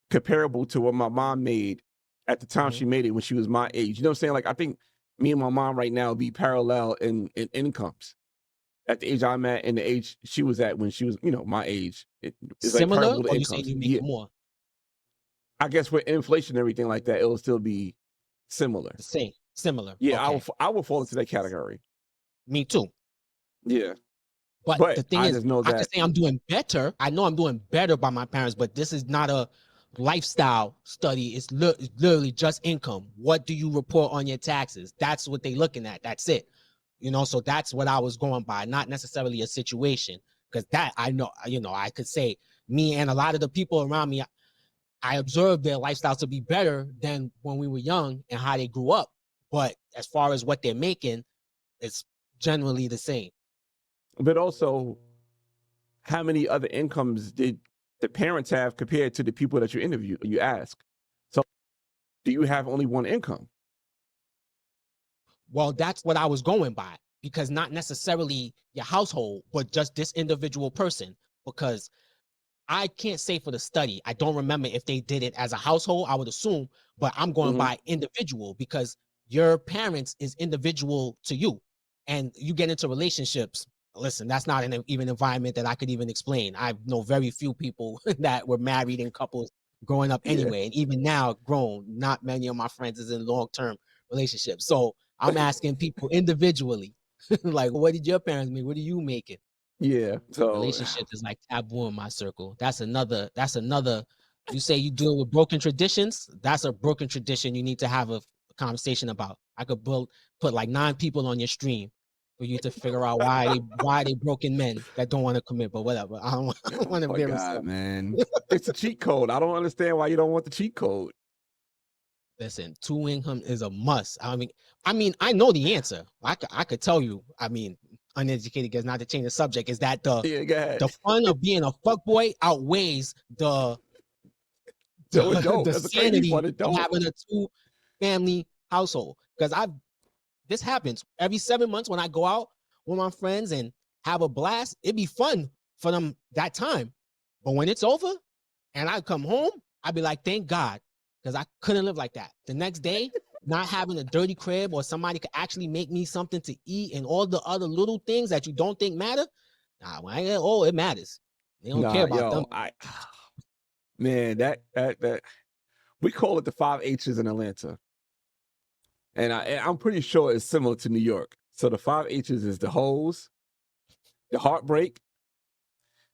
comparable to what my mom made at the time she made it when she was my age. You know what I'm saying? Like, I think me and my mom right now be parallel in incomes at the age I'm at and the age she was at when she was, my age. It's like Similar, comparable to or you saying incomes. you make more? I guess with inflation and everything like that, it'll still be similar. The same, similar. Yeah, Okay. I will fall into that category. Me too. Yeah. But the thing I is, just know I can that say I'm doing better. I know I'm doing better by my parents, but this is not a lifestyle study. It's literally just income. What do you report on your taxes? That's what they're looking at. That's it. So that's what I was going by, not necessarily a situation. Because that I know, I could say me and a lot of the people around me, I observed their lifestyles to be better than when we were young and how they grew up. But as far as what they're making, it's generally the same. but also how many other incomes did the parents have compared to the people that you ask? So do you have only one income? Well, that's what I was going by, because not necessarily your household, but just this individual person. Because I can't say for the study, I don't remember if they did it as a household, I would assume, but I'm going by individual, because your parents is individual to you, and you get into relationships. Listen, that's not an even environment that I could even explain. I know very few people that were married in couples growing up anyway. And even now, grown, not many of my friends is in long-term relationships. So I'm asking people individually, like, what did your parents make? What are you making? Yeah. So Relationships is like taboo in my circle. That's another, you say you deal with broken traditions. That's a broken tradition you need to have a conversation about. I could put like 9 people on your stream for you to figure out why they broken men that don't want to commit, but whatever. I don't want to oh my veer God, myself. man. It's a cheat code. I don't understand why you don't want the cheat code. Listen, 2 income is a must. I mean, I know the answer. I could tell you. I mean, uneducated gets not to change the subject. Is that Yeah, go ahead. the fun of being a fuckboy outweighs the No, it don't. the That's the crazy sanity part. It of don't. having a 2-family household? Because this happens every 7 months when I go out with my friends and have a blast. It'd be fun for them that time, but when it's over and I come home, I'd be like, thank God, because I couldn't live like that. The next day, not having a dirty crib or somebody could actually make me something to eat and all the other little things that you don't think matter. Nah, when I get old, it matters. They don't care about them. Man, that we call it the 5 H's in Atlanta. And I'm pretty sure it's similar to New York. So the 5 H's is the hoes, the heartbreak,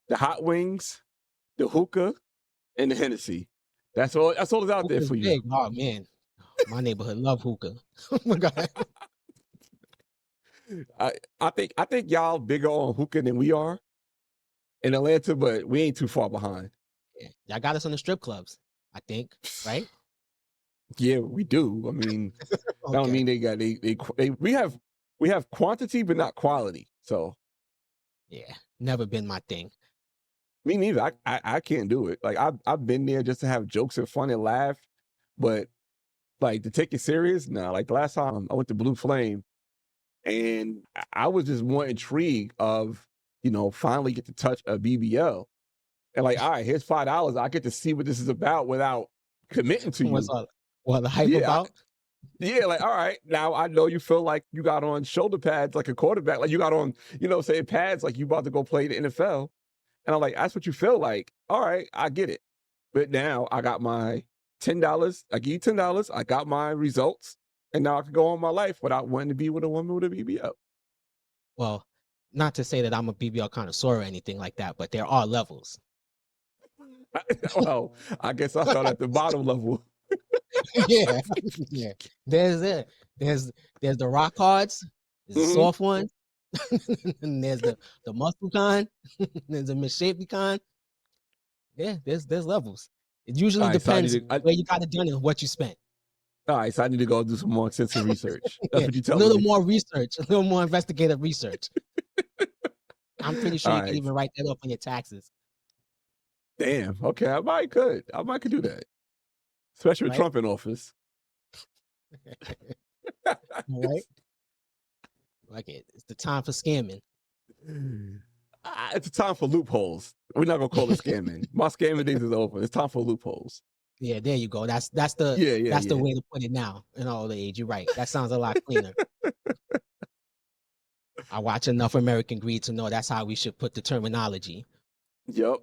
the hot wings, the hookah, and the Hennessy. That's all is out there Hookah's for you. big. Oh man, my neighborhood love hookah. Oh my God. I think y'all bigger on hookah than we are in Atlanta, but we ain't too far behind. Yeah, y'all got us on the strip clubs, I think, right? Yeah, we do. I mean, that don't Okay. mean they got we have quantity but not quality. So Yeah, never been my thing. me neither. I can't do it. Like I've been there just to have jokes and fun and laugh, but like to take it serious, no. Like the last time I went to Blue Flame, and I was just more intrigued of finally get to touch a BBL, and like, all right, here's $5. I get to see what this is about without committing to What's you. up? What the hype Yeah, about? Yeah, like, all right, now I know you feel like you got on shoulder pads like a quarterback, like you got on, say pads like you about to go play the NFL. And I'm like, that's what you feel like. All right, I get it. But now I got my $10. I give you $10. I got my results. And now I can go on my life without wanting to be with a woman with a BBL. Well, not to say that I'm a BBL connoisseur or anything like that, but there are levels. Well, I guess I start at the bottom level. Yeah, yeah. There's it. There's the rock hards. There's the soft ones. And there's the muscle kind. There's a misshapen kind. Yeah, there's levels. It usually Right, so depends where you got it done and what you spent. All right, so I need to go do some more extensive research. That's what you tell me. A little me. more research, a little more investigative research. I'm pretty sure All you right. can even write that up on your taxes. Damn. Okay, I might could do that, especially with Right? Trump in office. All right. Like it's the time for scamming. It's a time for loopholes. We're not gonna call it scamming. My scamming days is over. It's time for loopholes. Yeah, there you go. That's the the way to put it now in all the age. You're right. That sounds a lot cleaner. I watch enough American Greed to know that's how we should put the terminology. Yep.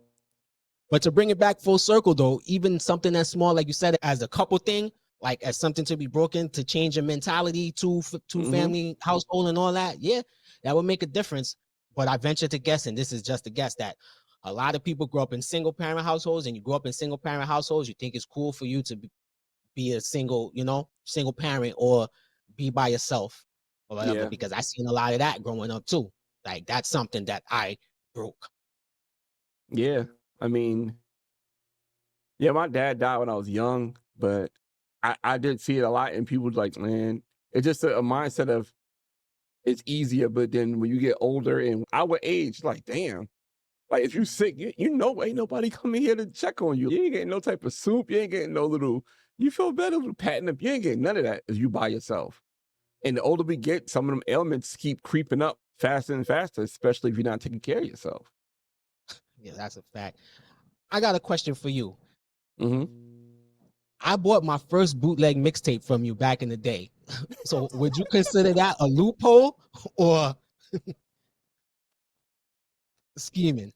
But to bring it back full circle, though, even something as small, like you said, as a couple thing, like as something to be broken, to change your mentality to family household and all that, yeah, that would make a difference. But I venture to guess, and this is just a guess, that a lot of people grow up in single parent households, and you grow up in single parent households, you think it's cool for you to be a single parent or be by yourself or whatever, because I seen a lot of that growing up too. Like that's something that I broke. Yeah. I mean, yeah, my dad died when I was young, but I did see it a lot, and people like, man, it's just a mindset of it's easier, but then when you get older and our age, like, damn, like if you sick, you know, ain't nobody coming here to check on you. You ain't getting no type of soup. You ain't getting no little, you feel better with patting up. You ain't getting none of that if you by yourself. And the older we get, some of them ailments keep creeping up faster and faster, especially if you're not taking care of yourself. Yeah, that's a fact. I got a question for you. Mm-hmm. I bought my first bootleg mixtape from you back in the day. So would you consider that a loophole or scheming?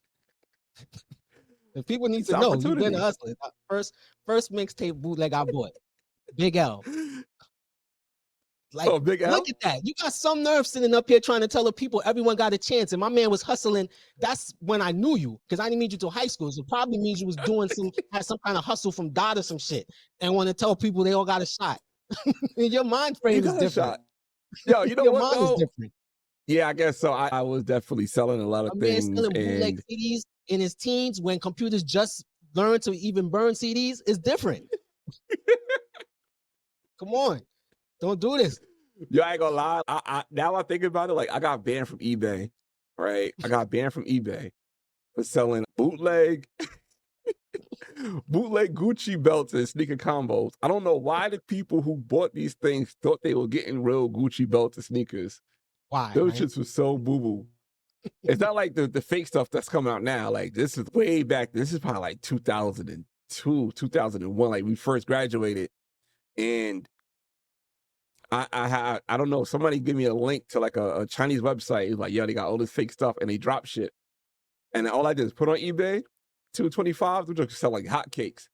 If people need to know, you've been hustling. First mixtape bootleg I bought. Big L. Like, Big L? Look at that. You got some nerve sitting up here trying to tell the people everyone got a chance. And my man was hustling. That's when I knew you, because I didn't meet you till high school. So it probably means you was doing had some kind of hustle from DOT or some shit and want to tell people they all got a shot. Your mind frame is different. Yo, you know Your what, mind is different. Yeah, I guess so. I was definitely selling a lot of things. Man selling bootleg CDs in his teens when computers just learned to even burn CDs is different. Come on. Don't do this. Yo, I ain't gonna lie. Now I think about it, like I got banned from eBay, right? I got banned from eBay for selling bootleg Gucci belts and sneaker combos. I don't know why the people who bought these things thought they were getting real Gucci belts and sneakers. Why? Those shits were so boo-boo. It's not like the fake stuff that's coming out now. Like this is way back. This is probably like 2002, 2001. Like we first graduated, and I don't know. Somebody give me a link to like a Chinese website. It's like, yeah, they got all this fake stuff and they drop shit. And all I did is put on eBay, 225. They just sell like hotcakes.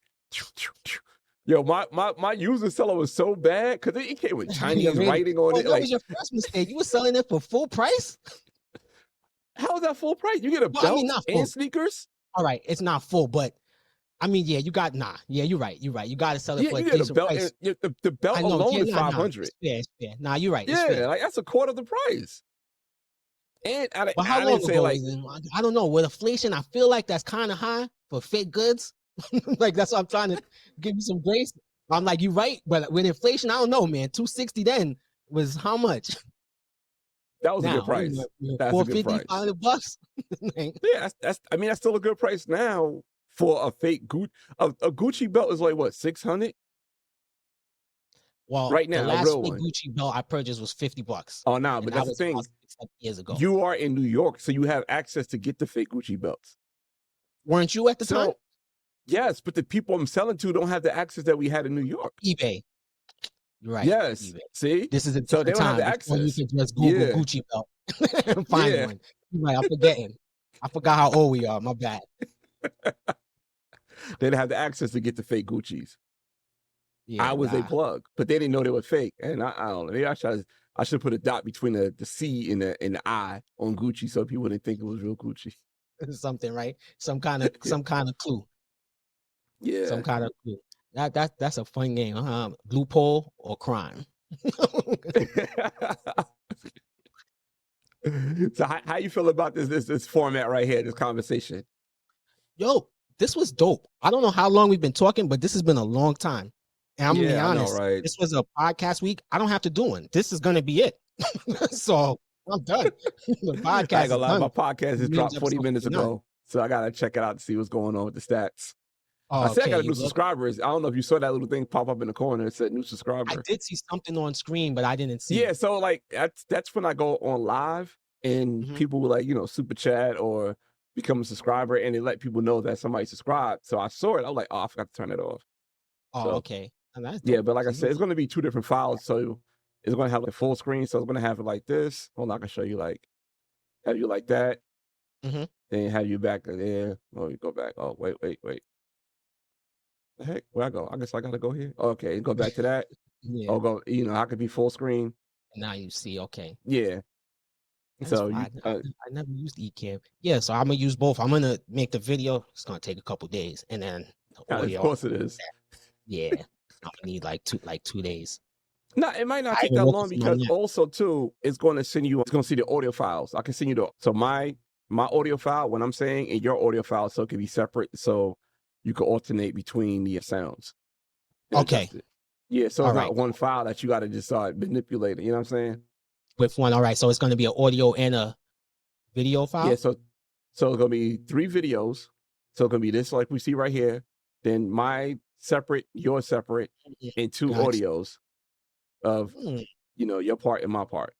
Yo, my user seller was so bad because it came with Chinese writing on it. That was your first mistake. You were selling it for full price? How is that full price? You get a belt and sneakers? All right, it's not full, but I mean, yeah, you got Yeah, you're right. You're right. You got to sell it for a decent price. The belt alone is $500. It's fair. Nah, you're right. Yeah, like that's a quarter of the price. And but how long ago? I don't know. With inflation, I feel like that's kind of high for fake goods. Like that's what I'm trying to give you some grace. I'm like, you're right, but with inflation, I don't know, man. 260 then was how much? That was a good price. That's a good price. $450, $500. Yeah, that's still a good price now for a fake Gucci. A Gucci belt is like what, 600? Well, right now, the last fake Gucci belt I purchased was $50. Oh, no, but that's the thing. Years ago, you are in New York, so you have access to get the fake Gucci belts. Weren't you at the time? Yes, but the people I'm selling to don't have the access that we had in New York. eBay. You're right. Yes. eBay. See? This is a different they don't time. have the access. You can just Google Gucci belt and find one. You're right. I'm forgetting. I forgot how old we are. My bad. They didn't have the access to get the fake Gucci's. Yeah, I was a plug, but they didn't know they were fake. And I don't know. Maybe I should put a dot between the C and the I on Gucci so people didn't think it was real Gucci. Something, right? Some kind of clue. Yeah. Some kind of clue. That's a fun game. Loophole or crime. So how you feel about this format right here, this conversation? Yo, this was dope. I don't know how long we've been talking, but this has been a long time. And I'm gonna be honest, right? This was a podcast week. I don't have to do one. This is gonna be it. So I'm done. The podcast. I ain't gonna lie, my podcast has dropped 40 minutes ago. So I gotta check it out to see what's going on with the stats. I said I got new subscribers. I don't know if you saw that little thing pop up in the corner. It said new subscriber. I did see something on screen, but I didn't see it. So like that's when I go on live. and people would like, super chat or become a subscriber, and they let people know that somebody subscribed. So I saw it. I was like, oh, I forgot to turn it off. Oh, So, okay. And that's yeah, dope. but like I So said, it's going to be 2 different files. So it's going to have like full screen. So it's going to have it like this. Hold on, I can show you have you like that. Mhm. Then have you back there. Oh, you go back. Oh, wait. The heck? Where I go? I guess I got to go here. Okay, go back to that. Yeah. Oh, go. I could be full screen. Now you see. Okay. Yeah. That's So fine. I never used Ecamm. Yeah, so I'm gonna use both. I'm gonna make the video. It's gonna take a couple days, and then the of audio. course it is. Yeah, I'm gonna need like 2 days. No, it might not I take even that woke long up from because my nap. also too, it's going to send you. It's going to see the audio files. I can send you so my audio file, when I'm saying, and your audio file, so it can be separate, so you can alternate between the sounds. and Okay. adjust it. Yeah, so All it's right. not one file that you got to just start manipulating. You know what I'm saying? With one. All right. So it's gonna be an audio and a video file. Yeah. So it's gonna be 3 videos. So it's gonna be this, like we see right here. Then my separate, your separate, and 2 Gotcha. audios of your part and my part.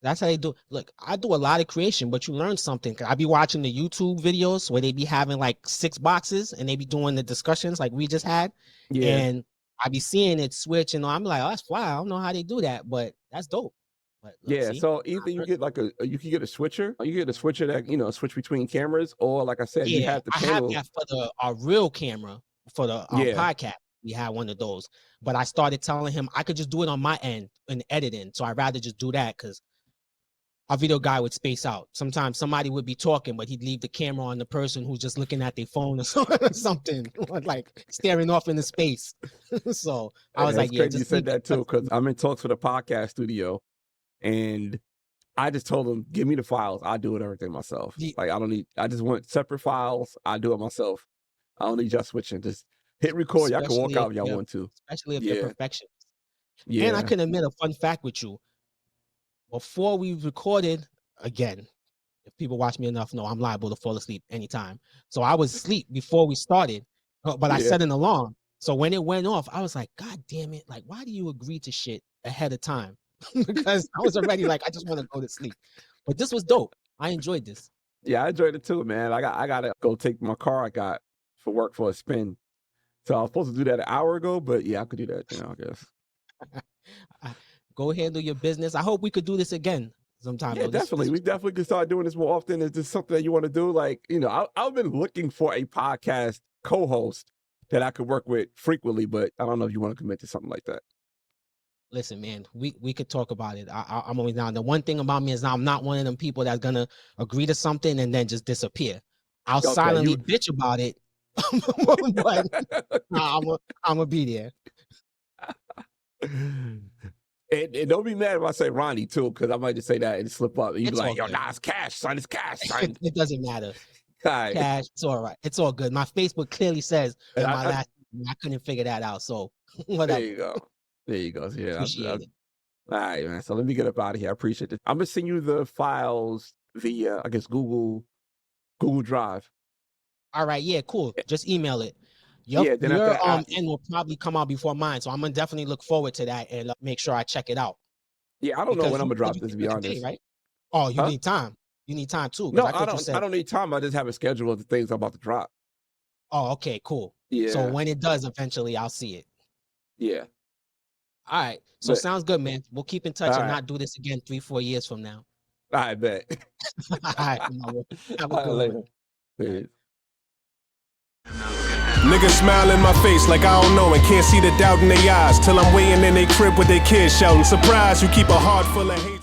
That's how they do. Look, I do a lot of creation, but you learn something. I be watching the YouTube videos where they be having like 6 boxes and they be doing the discussions like we just had. Yeah. And I be seeing it switch, and I'm like, oh, that's fly. I don't know how they do that, but that's dope. But look, Yeah, see? so either you get you can get a switcher, or you get a switcher that switch between cameras, or like I said, you Yeah, have the I have panel. that for our real camera for the Yeah. podcast. We had one of those, but I started telling him I could just do it on my end in editing. So I'd rather just do that because our video guy would space out. Sometimes somebody would be talking, but he'd leave the camera on the person who's just looking at their phone or something, or like staring off into space. So I was like, It's yeah, crazy you just said leave that too, because I'm in talks with a podcast studio, and I just told them, give me the files. I do it everything myself. Like I just want separate files. I do it myself. I don't need y'all switching. Just hit record. Y'all can walk out if y'all want to. Especially if Yeah. they're perfectionists. Yeah. And I can admit a fun fact with you. Before we recorded, again, if people watch me enough know I'm liable to fall asleep anytime. So I was asleep before we started, but I Yeah. set an alarm. So when it went off, I was like, God damn it. Like, why do you agree to shit ahead of time? Because I was already like, I just want to go to sleep. But this was dope. I enjoyed this. Yeah, I enjoyed it too, man. I gotta go take my car I got for work for a spin. So I was supposed to do that an hour ago, but yeah, I could do that, I guess. Go handle your business. I hope we could do this again sometime. Yeah, definitely. We definitely could start doing this more often. Is this something that you want to do? Like, I've been looking for a podcast co-host that I could work with frequently, but I don't know if you want to commit to something like that. Listen, man, we could talk about it. I'm always down. The one thing about me is I'm not one of them people that's gonna agree to something and then just disappear. I'll silently bitch about it, but I'm gonna be there. And don't be mad if I say Ronnie too, because I might just say that and slip up. And you'd be like, yo, good. nah, it's cash, son. It's cash, son. It doesn't matter. Right. Cash, it's all right. It's all good. My Facebook clearly says in my last I couldn't figure that out. So whatever. There you go. There you go. Yeah. Appreciate it. All right, man. So let me get up out of here. I appreciate it. I'm gonna send you the files via, I guess, Google Drive. All right, yeah, cool. Just email it. Your end will probably come out before mine, so I'm gonna definitely look forward to that and make sure I check it out. Yeah, I don't know when I'm gonna drop this, to be honest. Today, right? Oh, you need time. You need time too. No, I don't need time. I just have a schedule of the things I'm about to drop. Oh, okay, cool. Yeah. So when it does, eventually, I'll see it. Yeah. All right. So sounds good, man. We'll keep in touch and not do this again 3-4 years from now. I bet. All right. Have a good one. Later. Niggas smile in my face like I don't know and can't see the doubt in their eyes till I'm waiting in their crib with their kids shouting, surprise, you keep a heart full of hate.